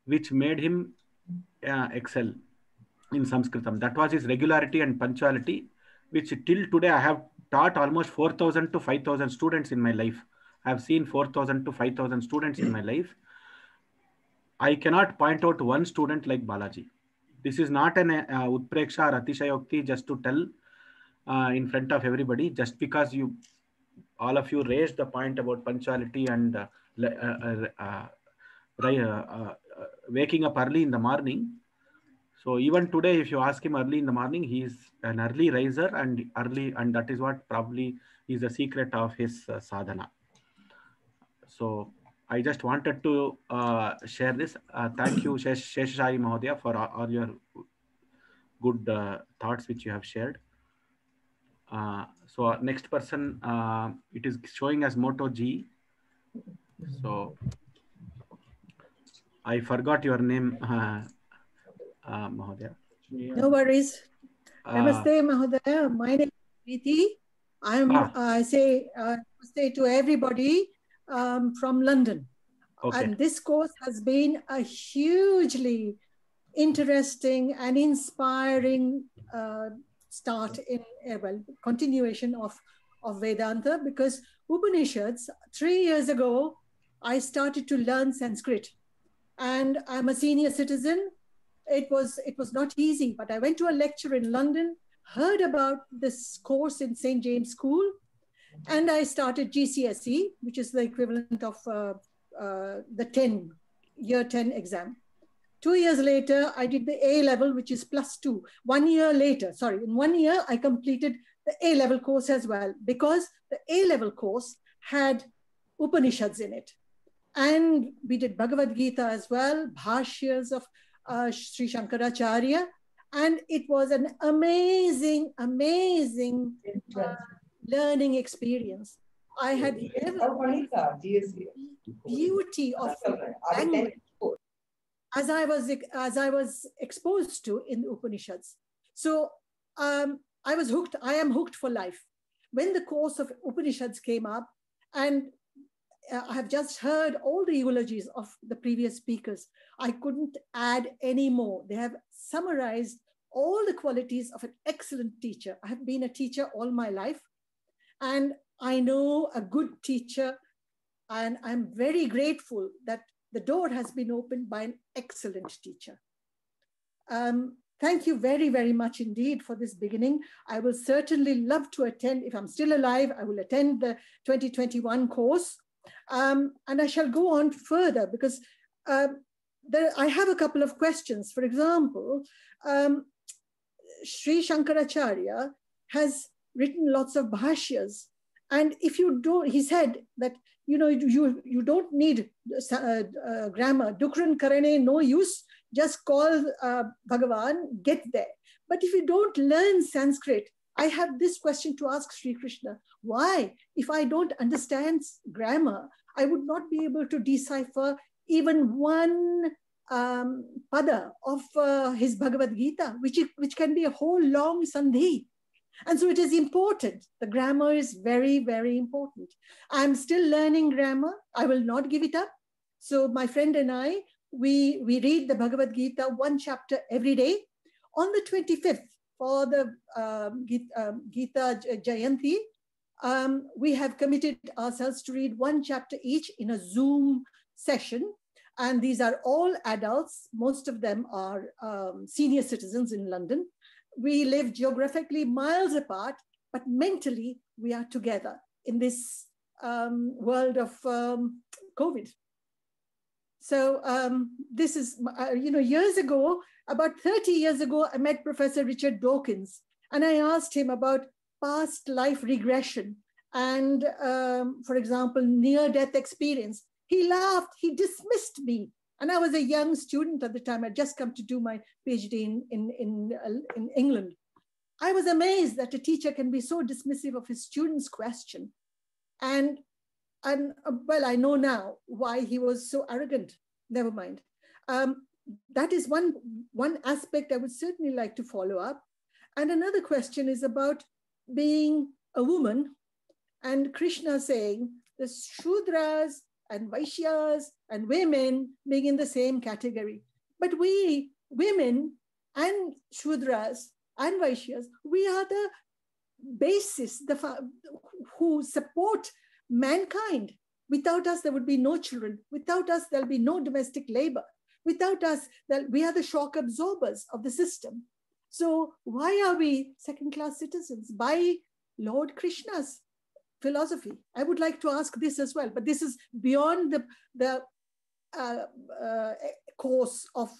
Speaker 2: which made him excel in Sanskritam. That was his regularity and punctuality, which till today I have taught almost 4,000 to 5,000 students in my life. I have seen 4,000 to 5,000 students in my life. I cannot point out one student like Balaji. This is not an Utpreksha or Atishayokti just to tell in front of everybody, just because all of you raised the point about punctuality and waking up early in the morning. So even today, if you ask him early in the morning, he is an early riser and that is what probably is the secret of his sadhana. So I just wanted to share this. Thank you, Sheshashayi Mahodaya, for all your good thoughts which you have shared. So next person, it is showing as Moto G. So I forgot your name, Mahodaya.
Speaker 5: No worries. Namaste, Mahodaya. My name is Preeti. I say to everybody from London.
Speaker 2: Okay.
Speaker 5: And this course has been a hugely interesting and inspiring continuation of Vedanta, because Upanishads, 3 years ago, I started to learn Sanskrit, and I'm a senior citizen. It was not easy, but I went to a lecture in London, heard about this course in St. James School, and I started GCSE, which is the equivalent of the year 10 exam. 2 years later, I did the A level, which is +2. 1 year later, in 1 year, I completed the A level course as well, because the A level course had Upanishads in it. And we did Bhagavad Gita as well, Bhashyas of Sri Shankaracharya. And it was an amazing, amazing learning experience. I had never beauty of language as I was exposed to in the Upanishads. So I was hooked. I am hooked for life. When the course of Upanishads came up, and I have just heard all the eulogies of the previous speakers, I couldn't add any more. They have summarized all the qualities of an excellent teacher. I have been a teacher all my life, and I know a good teacher, and I'm very grateful that the door has been opened by an excellent teacher. Thank you very, very much indeed for this beginning. I will certainly love to attend. If I'm still alive, I will attend the 2021 course. And I shall go on further, because I have a couple of questions. For example, Sri Shankaracharya has written lots of bhashyas. And if you don't, he said that, you don't need grammar. Dukran karane, no use. Just call Bhagavan, get there. But if you don't learn Sanskrit, I have this question to ask Sri Krishna. Why? If I don't understand grammar, I would not be able to decipher even one pada of his Bhagavad Gita, which can be a whole long sandhi. And so it is important. The grammar is very, very important. I'm still learning grammar. I will not give it up. So my friend and I, we read the Bhagavad Gita 1 chapter every day. On the 25th, for the Gita Jayanti, we have committed ourselves to read one chapter each in a Zoom session. And these are all adults. Most of them are senior citizens in London. We live geographically miles apart, but mentally we are together in this world of COVID. So this is, years ago, about 30 years ago, I met Professor Richard Dawkins, and I asked him about past life regression and, for example, near-death experience. He laughed, he dismissed me. And I was a young student at the time. I'd just come to do my PhD in England. I was amazed that a teacher can be so dismissive of his student's question. And well, I know now why he was so arrogant. Never mind. That is one aspect I would certainly like to follow up. And another question is about being a woman and Krishna saying the Shudras and Vaishyas and women being in the same category. But we, women and Shudras and Vaishyas, we are the basis, who support mankind. Without us, there would be no children. Without us, there'll be no domestic labor. Without us, we are the shock absorbers of the system. So why are we second-class citizens? By Lord Krishna's philosophy. I would like to ask this as well, but this is beyond the course of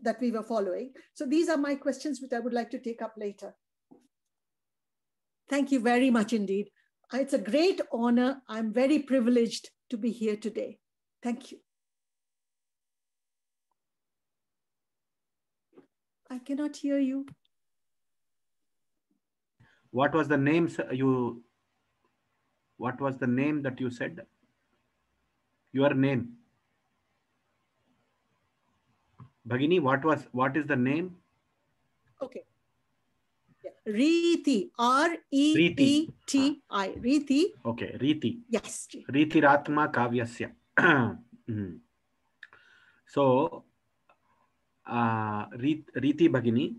Speaker 5: that we were following. So these are my questions, which I would like to take up later. Thank you very much indeed. It's a great honor. I'm very privileged to be here today. Thank you. I cannot hear you.
Speaker 2: What was the name what was the name that you said? Your name. Bhagini, what is the name?
Speaker 5: Okay. Yeah. Riti, R-E-E-T-I. Riti.
Speaker 2: Okay, Riti.
Speaker 5: Yes.
Speaker 2: Riti Ratma Kavyasya. So, Riti Bhagini,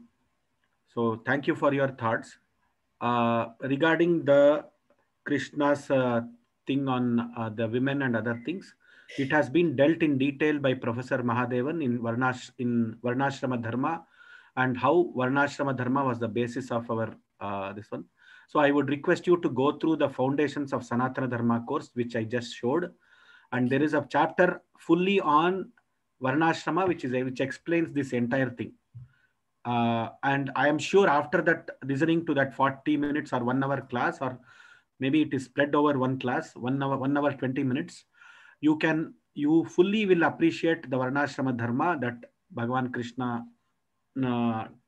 Speaker 2: so thank you for your thoughts. Regarding the Krishna's thing on the women and other things, it has been dealt in detail by Professor Mahadevan in Varnashrama Dharma, and how Varnashrama Dharma was the basis of our this one. So I would request you to go through the Foundations of Sanatana Dharma course, which I just showed. And there is a chapter fully on Varnashrama, which explains this entire thing. And I am sure after that, listening to that 40 minutes or 1 hour class, or maybe it is spread over one class, 1 hour 20 minutes, you fully will appreciate the Varnashrama Dharma that Bhagavan Krishna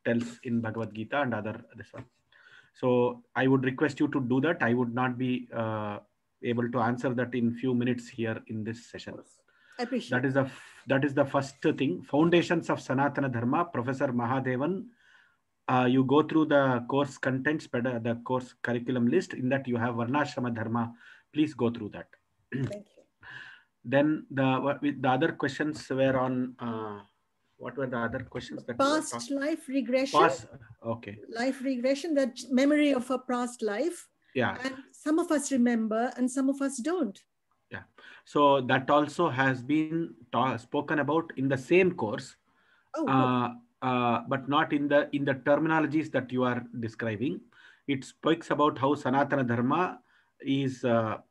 Speaker 2: tells in Bhagavad Gita and other this one. So I would request you to do that. I would not be able to answer that in few minutes here in this session.
Speaker 5: I appreciate
Speaker 2: that is the first thing. Foundations of Sanatana Dharma, Professor Mahadevan. You go through the course contents, the course curriculum list. In that you have Varnashrama Dharma. Please go through that.
Speaker 5: Thank you.
Speaker 2: Then the other questions were on what were the other questions? That
Speaker 5: past life regression.
Speaker 2: Okay.
Speaker 5: Life regression, that memory of a past life.
Speaker 2: Yeah.
Speaker 5: And some of us remember and some of us don't.
Speaker 2: Yeah. So that also has been spoken about in the same course, but not in the terminologies that you are describing. It speaks about how Sanatana Dharma is, that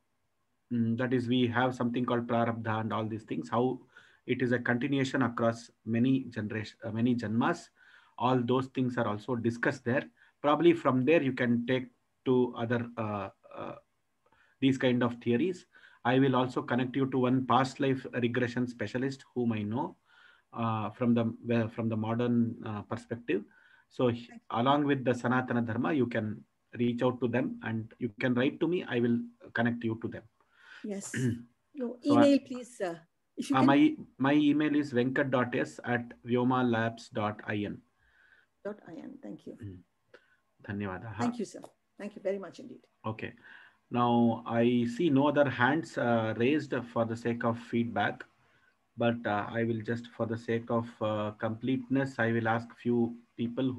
Speaker 2: is, we have something called Prarabdha and all these things, how it is a continuation across many generations, many janmas. All those things are also discussed there. Probably from there you can take to other these kind of theories. I will also connect you to one past life regression specialist whom I know from the modern perspective. So along with the Sanatana Dharma, you can reach out to them and you can write to me. I will connect you to them.
Speaker 5: Yes. Your email, please, sir. If you can...
Speaker 2: my email is venkat.s@vyomalabs.in.
Speaker 5: Thank you.
Speaker 2: Dhanyavada.
Speaker 5: Thank you, sir. Thank you very much indeed.
Speaker 2: Okay. Now I see no other hands raised for the sake of feedback, but I will just, for the sake of completeness, I will ask few people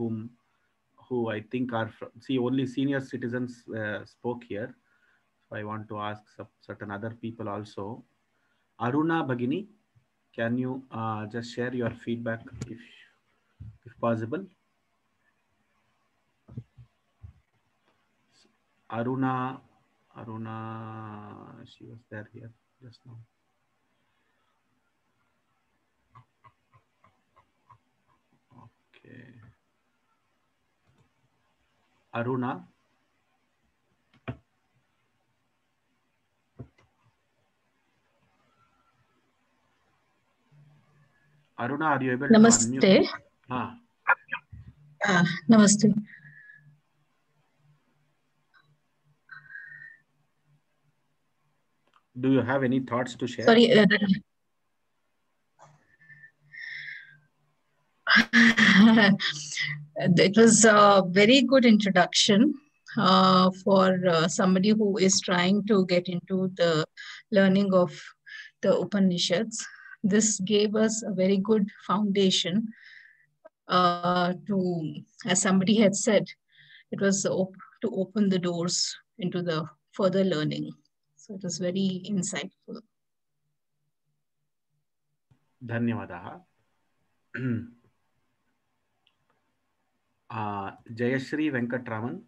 Speaker 2: who I think are see only senior citizens spoke here. So I want to ask certain other people also. Aruna Bhagini, can you just share your feedback if possible? Aruna, she was there here just now. Okay. Aruna. Aruna, are you able to unmute?
Speaker 6: Namaste.
Speaker 2: Do you have any thoughts to share?
Speaker 6: Sorry. It was a very good introduction for somebody who is trying to get into the learning of the Upanishads. This gave us a very good foundation to, as somebody had said, it was to open the doors into the further learning. So it was very insightful.
Speaker 2: Dhanyavadaha. Jayashri Venkatraman.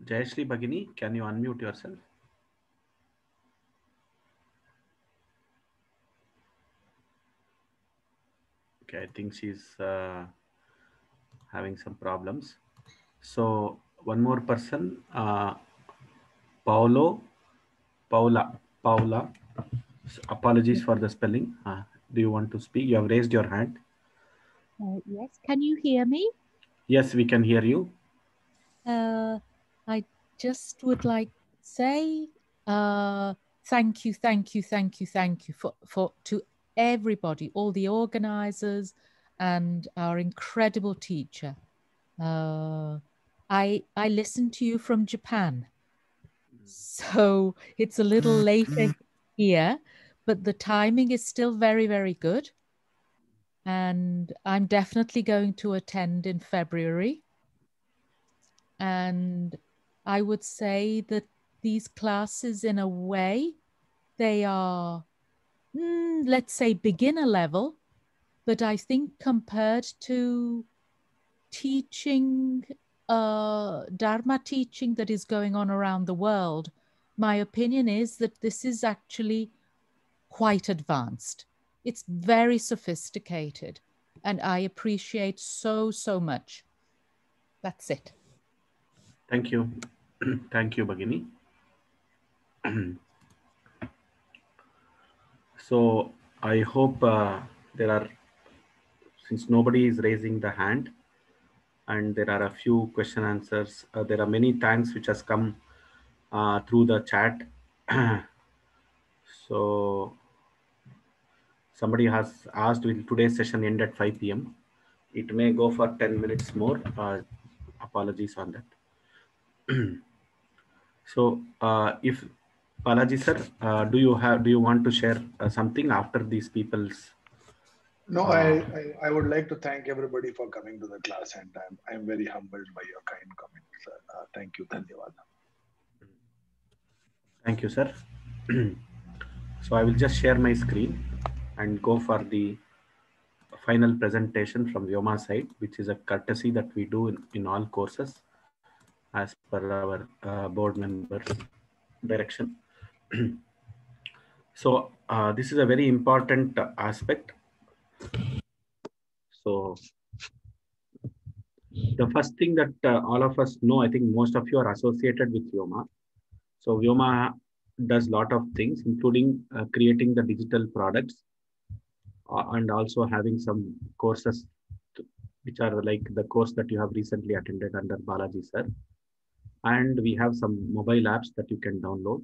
Speaker 2: Jayashri Bhagini, can you unmute yourself? Okay, I think she's having some problems. So one more person, Paula. Apologies for the spelling. Do you want to speak? You have raised your hand.
Speaker 7: Yes. Can you hear me?
Speaker 2: Yes, we can hear you.
Speaker 7: I just would like to say thank you for to everybody, all the organizers and our incredible teacher. I listened to you from Japan, so it's a little later here, but the timing is still very, very good. And I'm definitely going to attend in February. And I would say that these classes, in a way, they are, let's say, beginner level, but I think compared to teaching, Dharma teaching that is going on around the world, my opinion is that this is actually quite advanced. It's very sophisticated, and I appreciate so much. That's it.
Speaker 2: Thank you. Thank you, Bhagini. So I hope there are, since nobody is raising the hand and there are a few question answers, there are many thanks which has come through the chat. So somebody has asked, will today's session end at 5 p.m.? It may go for 10 minutes more. Apologies on that. So if Balaji sir, do you want to share something after these people's?
Speaker 1: No, I would like to thank everybody for coming to the class, and I'm very humbled by your kind comments. Thank you. Dhanyawad.
Speaker 2: Thank you, sir. So I will just share my screen and go for the final presentation from Vyoma side, which is a courtesy that we do in all courses as per our board members' direction. So this is a very important aspect. So the first thing that all of us know, I think most of you are associated with Vyoma. So Vyoma does a lot of things, including creating the digital products and also having some courses, which are like the course that you have recently attended under Balaji sir. And we have some mobile apps that you can download.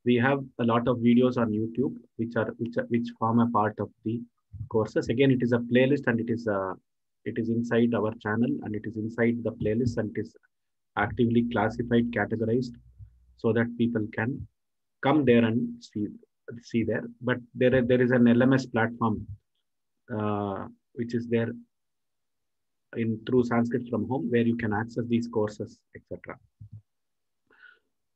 Speaker 2: We have a lot of videos on YouTube which form a part of the courses. Again, it is a playlist, and it is inside our channel, and it is inside the playlist, and it is actively classified, categorized, so that people can come there and see there. But there is an LMS platform which is there through Sanskrit from Home, where you can access these courses, etc.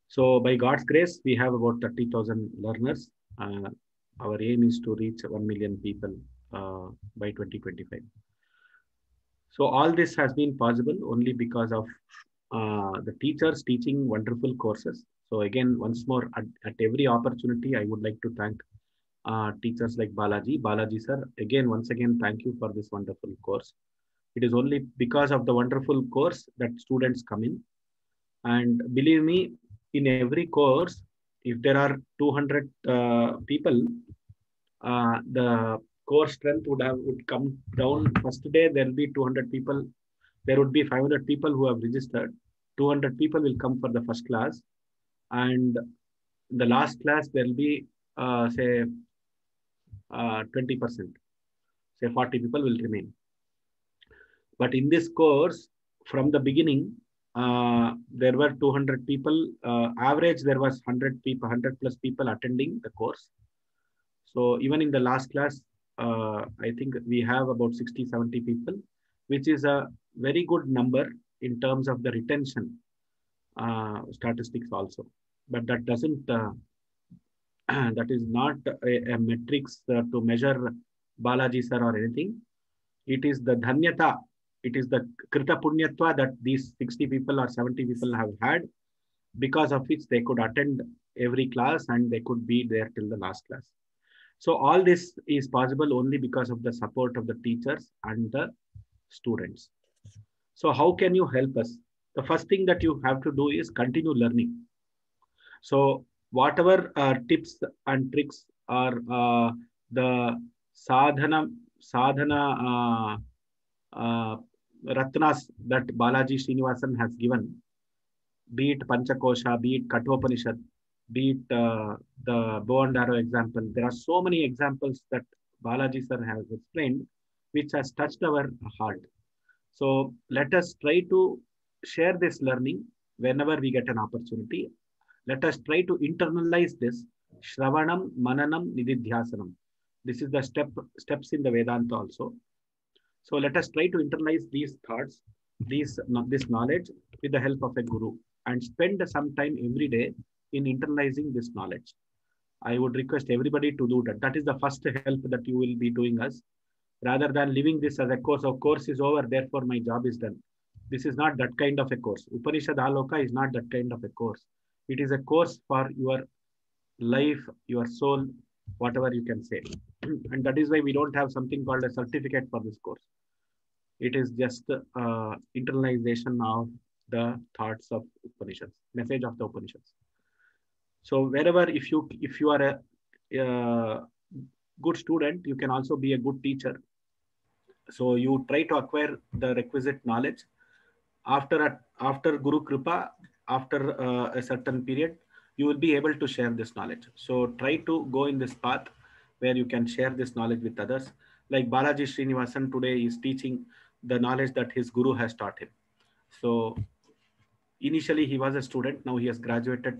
Speaker 2: So by God's grace, we have about 30,000 learners. Our aim is to reach 1 million people by 2025. So all this has been possible only because of the teachers teaching wonderful courses. So again, once more, at every opportunity, I would like to thank teachers like Balaji sir. Again, once again, thank you for this wonderful course. It is only because of the wonderful course that students come in. And believe me, in every course, if there are 200 people, the course strength would come down. First day, there will be 200 people. There would be 500 people who have registered. 200 people will come for the first class. And the last class, there will be, say, 20%. Say 40 people will remain. But in this course, from the beginning, there were 200 people. Average, there was 100 plus people attending the course. So even in the last class, I think we have about 60, 70 people, which is a very good number in terms of the retention statistics also. But that doesn't, that is not a metrics to measure Balaji sir or anything. It is the dhanyata, it is the krita punyatva that these 60 people or 70 people have had, because of which they could attend every class and they could be there till the last class. So all this is possible only because of the support of the teachers and the students. So how can you help us? The first thing that you have to do is continue learning. So whatever tips and tricks or the sadhana ratnas that Balaji Srinivasan has given, be it Panchakosha, be it Kathopanishad, be it the bow and arrow example. There are so many examples that Balaji sir has explained, which has touched our heart. So let us try to share this learning whenever we get an opportunity. Let us try to internalize this. Shravanam, Mananam, Nididhyasanam. This is the steps in the Vedanta also. So let us try to internalize these thoughts, this knowledge with the help of a guru, and spend some time every day in internalizing this knowledge. I would request everybody to do that. That is the first help that you will be doing us, rather than living this as a course. Of course is over, therefore my job is done. This is not that kind of a course. Upanishad Aloka is not that kind of a course. It is a course for your life, your soul, whatever you can say. And that is why we don't have something called a certificate for this course. It is just internalization of the thoughts of Upanishads, message of the Upanishads. So wherever, if you are a good student, you can also be a good teacher. So you try to acquire the requisite knowledge. After Guru Kripa, after a certain period, you will be able to share this knowledge. So try to go in this path where you can share this knowledge with others. Like Balaji Srinivasan today is teaching the knowledge that his guru has taught him. So initially he was a student, now he has graduated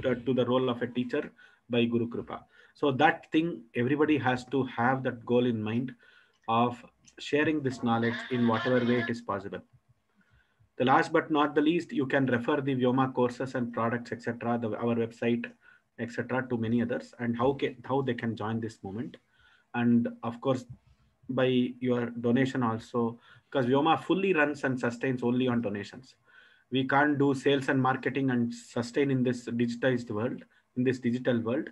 Speaker 2: to the role of a teacher by Guru Kripa. So that thing, everybody has to have that goal in mind of sharing this knowledge in whatever way it is possible. The last but not the least, you can refer the Vyoma courses and products, etc., our website, etc., to many others, and how they can join this movement. And of course, by your donation also, because Vyoma fully runs and sustains only on donations. We can't do sales and marketing and sustain in this digitized world, in this digital world.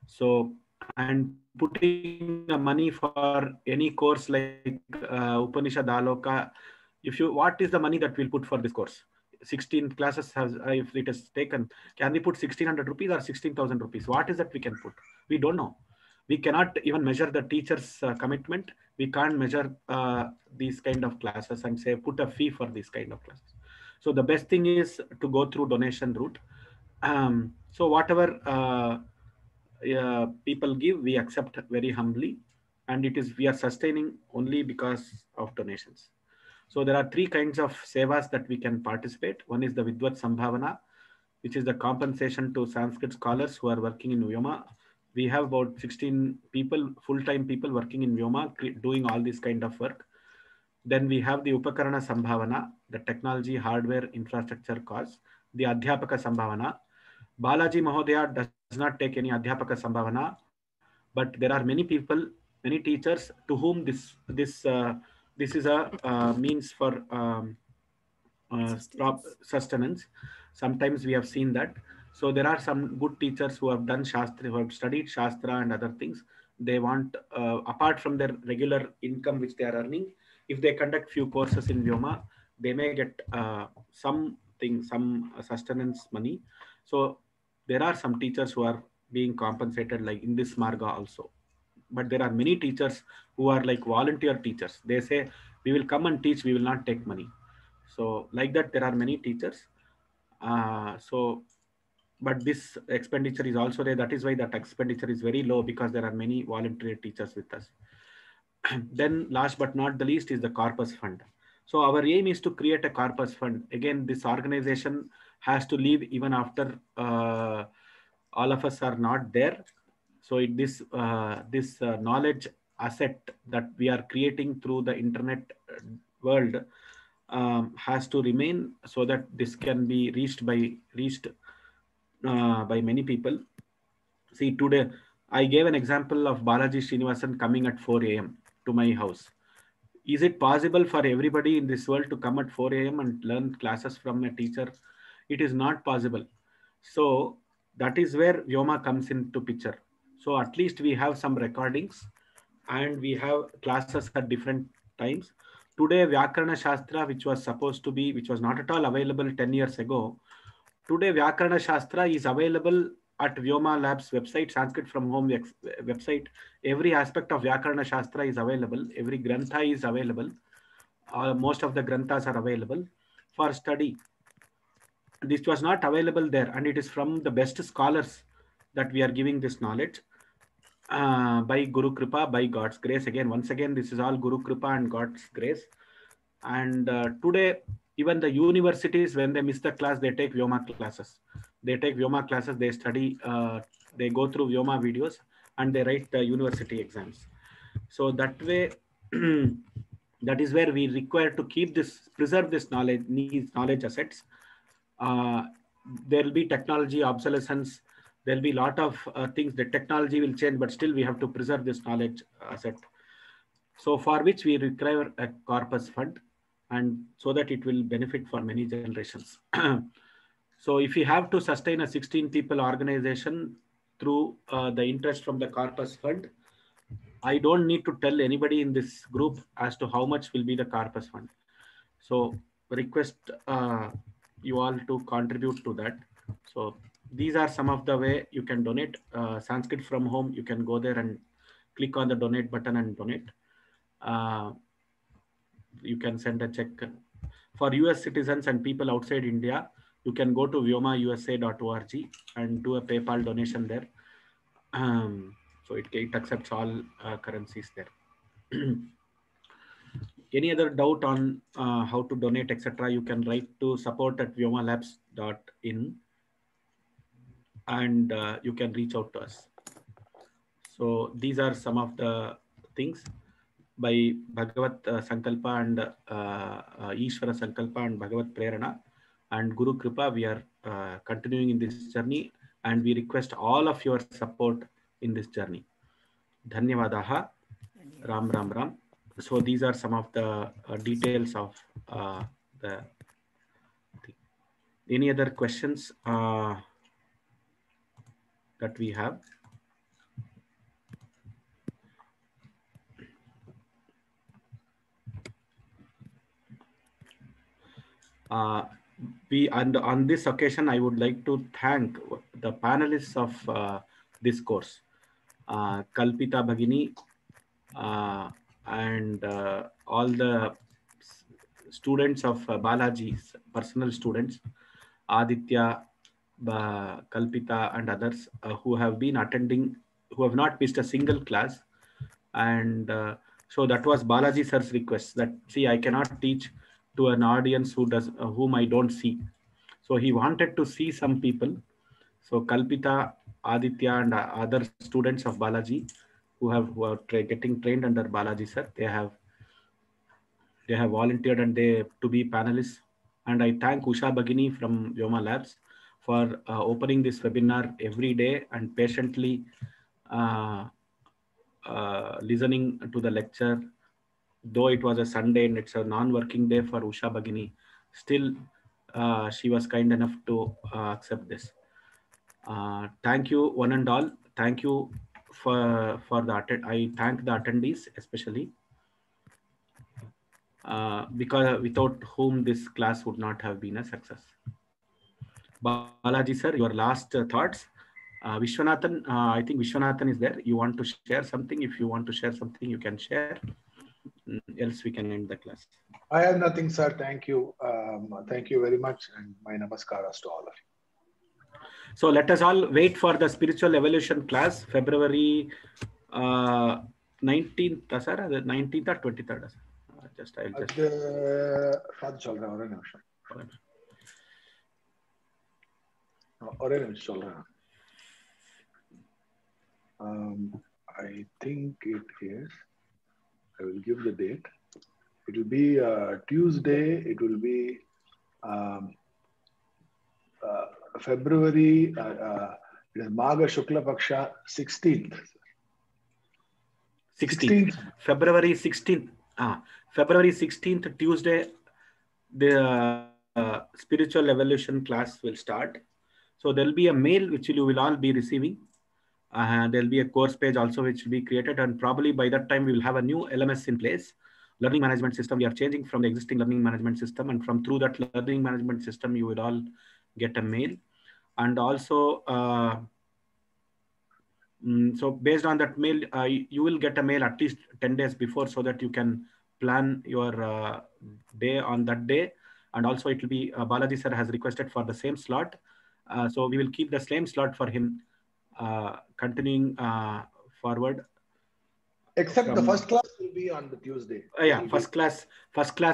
Speaker 2: So, and putting the money for any course like Upanishad Aloka, what is the money that we'll put for this course? 16 classes if it is taken, can we put 1,600 rupees or 16,000 rupees? What is that we can put? We don't know. We cannot even measure the teacher's commitment. We can't measure these kind of classes and say, put a fee for these kind of classes. So the best thing is to go through donation route. So whatever people give, we accept very humbly, and we are sustaining only because of donations. So there are three kinds of sevas that we can participate. One is the Vidvat Sambhavana, which is the compensation to Sanskrit scholars who are working in Vyoma. We have about 16 people, full-time people working in Vyoma, doing all this kind of work. Then we have the Upakarana Sambhavana, the technology, hardware, infrastructure cost. The Adhyapaka Sambhavana. Balaji Mahodaya does not take any Adhyapaka Sambhavana, but there are many people, many teachers to whom this is a means for sustenance. Sometimes we have seen that. So there are some good teachers who have done Shastra, who have studied Shastra and other things. They want, apart from their regular income which they are earning, if they conduct few courses in Vyoma, they may get some sustenance money. So there are some teachers who are being compensated like in this Marga also. But there are many teachers who are like volunteer teachers. They say, we will come and teach, we will not take money. So like that, there are many teachers. But this expenditure is also there. That is why that expenditure is very low, because there are many volunteer teachers with us. Then last but not the least is the corpus fund. So our aim is to create a corpus fund. Again, this organization has to live even after all of us are not there. So this knowledge asset that we are creating through the internet world has to remain, so that this can be reached by many people. See, today I gave an example of Balaji Srinivasan coming at 4 a.m. to my house. Is it possible for everybody in this world to come at 4 a.m. and learn classes from a teacher? It is not possible. So that is where Vyoma comes into picture. So at least we have some recordings and we have classes at different times. Today, Vyakarana Shastra, which was not at all available 10 years ago. Today, Vyakarana Shastra is available at Vyoma Labs website, Sanskrit from Home website. Every aspect of Vyakarana Shastra is available. Every Grantha is available. Most of the Granthas are available for study. This was not available there, and it is from the best scholars that we are giving this knowledge by Guru Kripa, by God's grace. Once again, this is all Guru Kripa and God's grace. And today, even the universities, when they miss the class, they take Vyoma classes. They take Vyoma classes, they study, they go through Vyoma videos, and they write the university exams. So that way, that is where we require to preserve this knowledge, knowledge assets. There will be technology obsolescence. There will be a lot of things. The technology will change, but still we have to preserve this knowledge asset. So for which we require a corpus fund, and so that it will benefit for many generations. So if we have to sustain a 16 people organization through the interest from the corpus fund, I don't need to tell anybody in this group as to how much will be the corpus fund. So request you all to contribute to that. So these are some of the way you can donate. Sanskrit from Home, you can go there and click on the donate button and donate. You can send a check. For US citizens and people outside India, you can go to vyomausa.org and do a PayPal donation there. So it accepts all currencies there. Any other doubt on how to donate, etc., you can write to support@vyomalabs.in and you can reach out to us. So these are some of the things by Bhagavat Sankalpa and Ishvara Sankalpa and Bhagavat Prerana and Guru Kripa. We are continuing in this journey, and we request all of your support in this journey. Dhanyavadaha. Ram Ram Ram. So these are some of the details of the thing. Any other questions that we have? On this occasion, I would like to thank the panelists of this course, Kalpita Bhagini, and all the students of Balaji's personal students, Aditya, Kalpita and others who have been attending, who have not missed a single class. And so that was Balaji sir's request that, see, I cannot teach to an audience whom I don't see. So he wanted to see some people. So Kalpita, Aditya, and other students of Balaji who are getting trained under Balaji sir, they have volunteered and to be panelists. And I thank Usha Bhagini from Vyoma Labs for opening this webinar every day and patiently listening to the lecture. Though it was a Sunday and it's a non-working day for Usha Bhagini, still she was kind enough to accept this. Thank you one and all. Thank you for I thank the attendees especially because without whom this class would not have been a success. Balaji sir, your last thoughts. Vishwanathan, I think Vishwanathan is there. You want to share something? If you want to share something, you can share. Else we can end the class.
Speaker 1: I have nothing, sir. Thank you. Thank you very much. And my namaskaras to all of you.
Speaker 2: So let us all wait for the spiritual evolution class, February 19th, sir, 19th or 23rd.
Speaker 1: I think it is. I will give the date. It will be Tuesday. It will be February. It is Magha Shukla Paksha 16th.
Speaker 2: 16th. February 16th. February 16th, Tuesday, the spiritual evolution class will start. So there will be a mail which you will all be receiving. There will be a course page also which will be created, and probably by that time we will have a new LMS in place, learning management system. We are changing from the existing learning management system, and from through that learning management system you will all get a mail. And also so based on that mail, you will get a mail at least 10 days before, so that you can plan your day on that day. And also it will be Balaji sir has requested for the same slot, so we will keep the same slot for him continuing forward.
Speaker 1: Except the first class will be on the Tuesday.
Speaker 2: Yeah, first class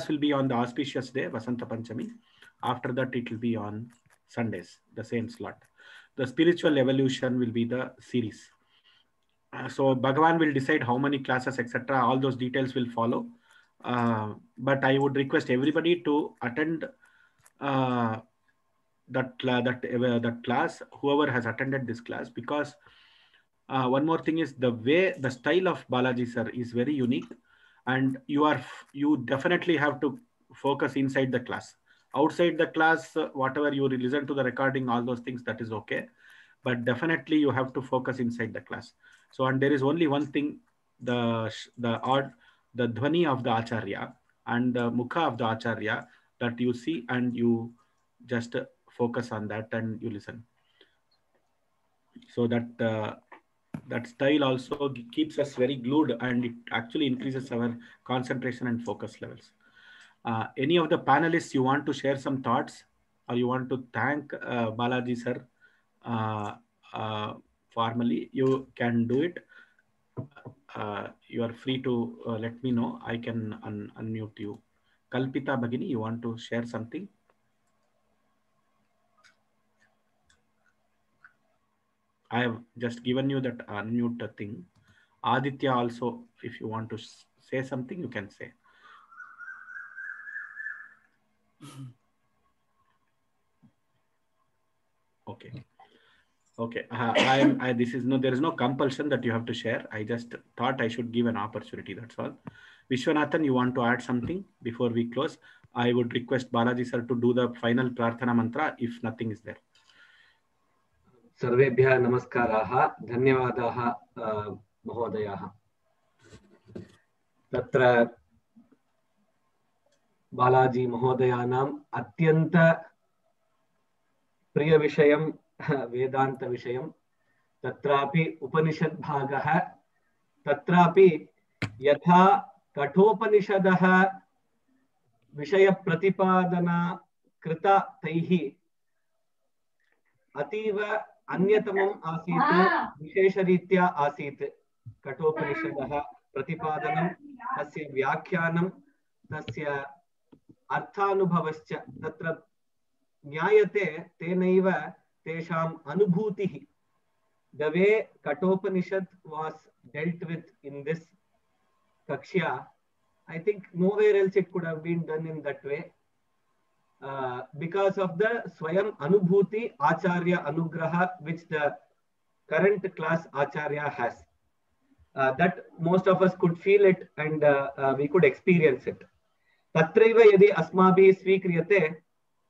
Speaker 2: will be on the auspicious day, Vasanta Panchami. After that, it will be on Sundays, the same slot. The spiritual evolution will be the series. So Bhagavan will decide how many classes, etc. All those details will follow. But I would request everybody to attend that class, whoever has attended this class, because one more thing is the style of Balaji sir is very unique, and you definitely have to focus inside the class. Outside the class, whatever you listen to the recording, all those things, that is okay, but definitely you have to focus inside the class. So, and there is only one thing, the dhvani of the Acharya and the mukha of the Acharya that you see, and you just focus on that and you listen. So that that style also keeps us very glued, and it actually increases our concentration and focus levels. Any of the panelists, you want to share some thoughts, or you want to thank Balaji sir formally, you can do it. You are free to let me know. I can unmute you. Kalpita Bhagini, you want to share something? I have just given you that unmute thing. Aditya also, if you want to say something, you can say. Okay. Okay. There is no compulsion that you have to share. I just thought I should give an opportunity. That's all. Vishwanathan, you want to add something before we close? I would request Balaji sir to do the final Prarthana mantra if nothing is there.
Speaker 8: सर्वेभ्यः नमस्काराः, धन्यवादाः महोदयाः। तत्र बालाजी महोदयानाम् अत्यन्त प्रियविषयं वेदान्तविषयं, तत्रापि उपनिषद्भागः, तत्रापि यथा कठोपनिषदः विषयप्रतिपादना कृता तैः अतीव अन्यतमम् आसीत्, विशेषरीत्या आसीत्। कठोपनिषदः प्रतिपादनं, तस्य व्याख्यानं, तस्य अर्थानुभवश्च तत्र ज्ञायते, तेनैव तेषाम् अनुभूतिः. The way Kathopanishad was dealt with in this Kakshya, I think nowhere else it could have been done in that way. Because of the Swayam Anubhuti Acharya Anugraha which the current class Acharya has. That most of us could feel it and we could experience it. Tatraiva yadi asmabhi svikriyate,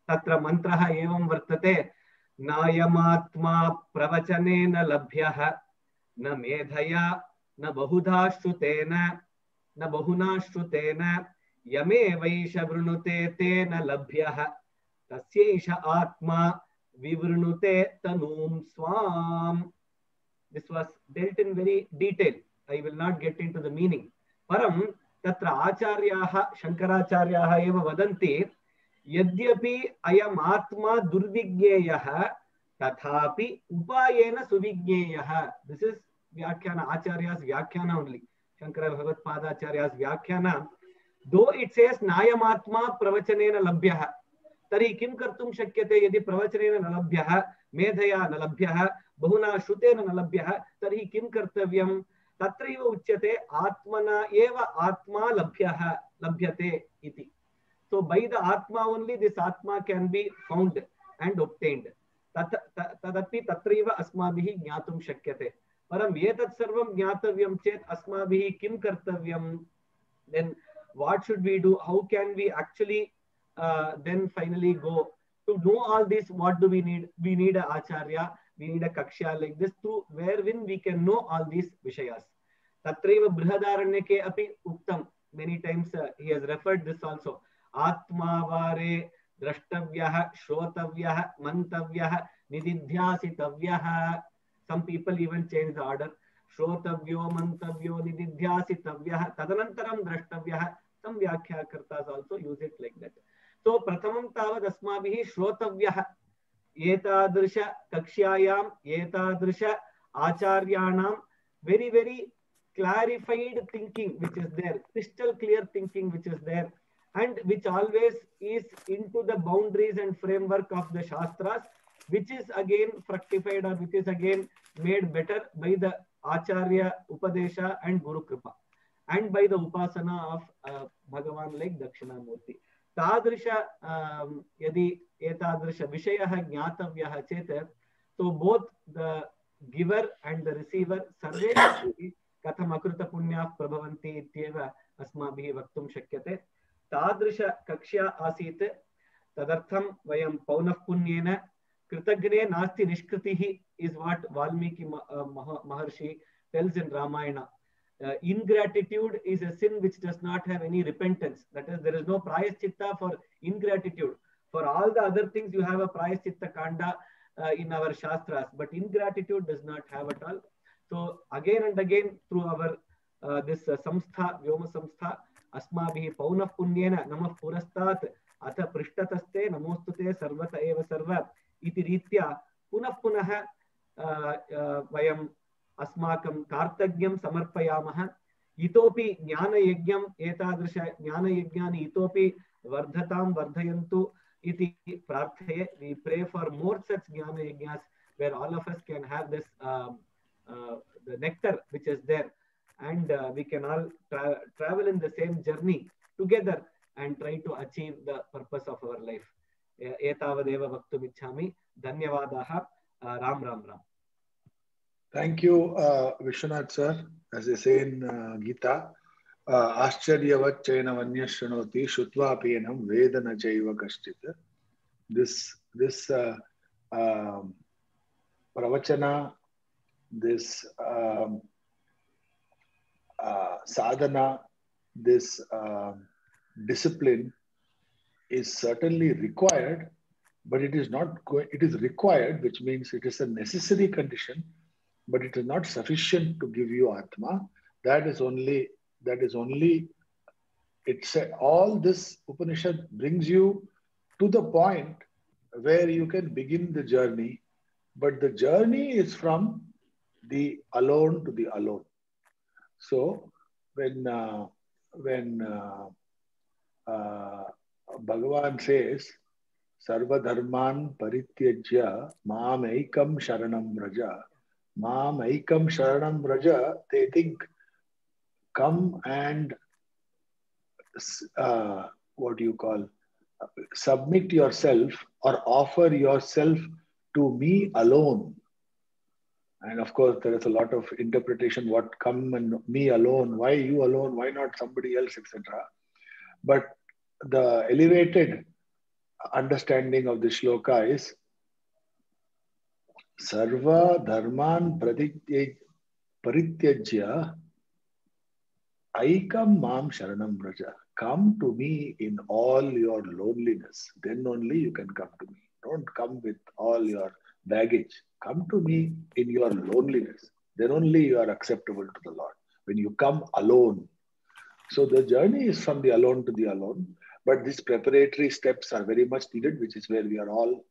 Speaker 8: tatra mantraha evam vartate, नायमात्मा प्रवचनेन लभ्यः न मेधया न बहुधा श्रुतेन न बहुना श्रुतेन यमे वैष वृणुते तेन लभ्यः तस्यैष आत्मा विवृणुते तनूं स्वाम. This was dealt in very detail. I will not get into the meaning. Param tatra acharyaah Shankaracharyaah eva vadanti यद्यपि अयम आत्मा दुर्विज्ञेयः तथापि उपायेन सुविज्ञेयः. This is व्याख्यान आचार्या's व्याख्यान only. Shankara Bhagavatpadacharyas व्याख्यान. Though it says नायमात्मा प्रवचनेन लभ्यः, तर्हि किं कर्तुं शक्यते? यदि प्रवचनेन न लभ्यः, मेधया न लभ्यः, बहुना श्रुतेन न लभ्यः, तर्हि किं कर्तव्यं? तत्रैव उच्यते आत्मना एव आत्मा लभ्यते इति. So by the Atma only this Atma can be found and obtained. Tadapi tatraiva asmabhihi jnatum shakyate. Param etat sarvam jnatavyam chet asmabhihi kim kartavyam. Then what should we do? How can we actually then finally go to know all this? What do we need? We need a acharya, we need a kakshya like this to wherein we can know all these vishayas. Tatraiva brihadaranyake api uktam. Many times he has referred this also. आत्मावारे द्रष्टव्यः श्रोतव्यः मंतव्यः निदिध्यासितव्यः. Some people even change the order. श्रोतव्यो मंतव्यो निदिध्यासितव्यः तदनन्तरं द्रष्टव्यः. Some व्याख्याकर्तास also use it like that. So प्रथमं तावत् अस्माभिः श्रोतव्यः. एतादृश कक्ष्यायां एतादृश आचार्याणां very very clarified thinking which is there, crystal clear thinking which is there, and which always is into the boundaries and framework of the Shastras, which is again fructified or which is again made better by the Acharya Upadesha and Guru Kripa and by the Upasana of Bhagavan like Dakshinamurti. Tadrisha yadi etadrisha vishayah jnatavyah chet, so both the giver and the receiver sarve katham akruta punya prabhavanti ityeva asmabhihi vaktum shakyate. तादृश कक्ष्या आसीत्. तदर्थं वयं पौनः पुण्येन कृतज्ञे नास्ति निष्कृतिः is what Valmiki Maharshi tells in Ramayana. Ingratitude is a sin which does not have any repentance. That is, there is no prayaschitta for ingratitude. For all the other things you have a prayaschitta kanda in our Shastras, but ingratitude does not have at all. So again and again through our this samstha, Vyoma samstha, अस्माभिः पौनः पुण्येन नमः पुरस्तात् अथ पृष्ठतस्ते नमोस्तुते सर्वत एव सर्व इति रीत्या पुनः पुनः वयम् अस्माकं कार्तज्ञं समर्पयामः. इतोपि ज्ञानयज्ञम् एतादृश ज्ञानयज्ञानि इतोपि वर्धतां वर्धयन्तु इति प्रार्थये. We pray for more such jnana where all of us can have this the nectar which is there, and we can all travel in the same journey together and try to achieve the purpose of our life. Etavadeva vaktum ichhami. Dhanyavadaha. Ram Ram Ram.
Speaker 1: Thank you, Vishwanath sir. As they say in Gita, Ascharyavat chaina vanya shrunoti shutva apienam vedana chaiva kashchit. This pravachana, this sadhana, this discipline is certainly required, but it is not. It is required, which means it is a necessary condition, but it is not sufficient to give you Atma. That is only. It's all this Upanishad brings you to the point where you can begin the journey but the journey is from the alone to the alone. So when Bhagavan says, Sarva dharman parityajya mam ekam sharanam vraja. Mam ekam sharanam vraja, they think, come and what do you call, submit yourself or offer yourself to me alone. And of course, there is a lot of interpretation, what come and me alone, why you alone, why not somebody else, etc. But the elevated understanding of the shloka is Sarva dharman parityajya aikam mam sharanam vraja. Come to me in all your loneliness. Then only you can come to me. Don't come with all your baggage. Come to me in your loneliness. Then only you are acceptable to the Lord. When you come alone. So the journey is from the alone to the alone. But these preparatory steps are very much needed, which is where we are all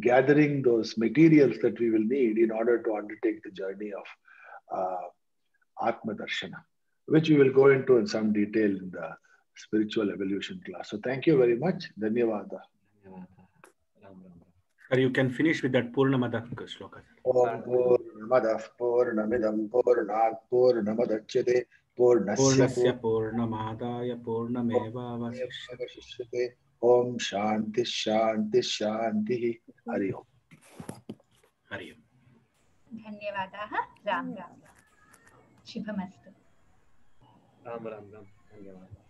Speaker 1: gathering those materials that we will need in order to undertake the journey of Atma Darshana, which we will go into in some detail in the spiritual evolution class. So thank you very much. Dhanyavada.
Speaker 2: Sir, you can finish with that Purnamada shloka.
Speaker 1: Om Purnamadah Purnamidam Purnat Purnamadachyate Purnasya
Speaker 2: Purnamadaya Purnameva Vasishyate.
Speaker 1: Om Shanti Shanti Shanti. Hari Om.
Speaker 2: Hari Om.
Speaker 9: धन्यवादाः. राम राम. शुभमस्तु.
Speaker 8: राम राम राम. धन्यवाद.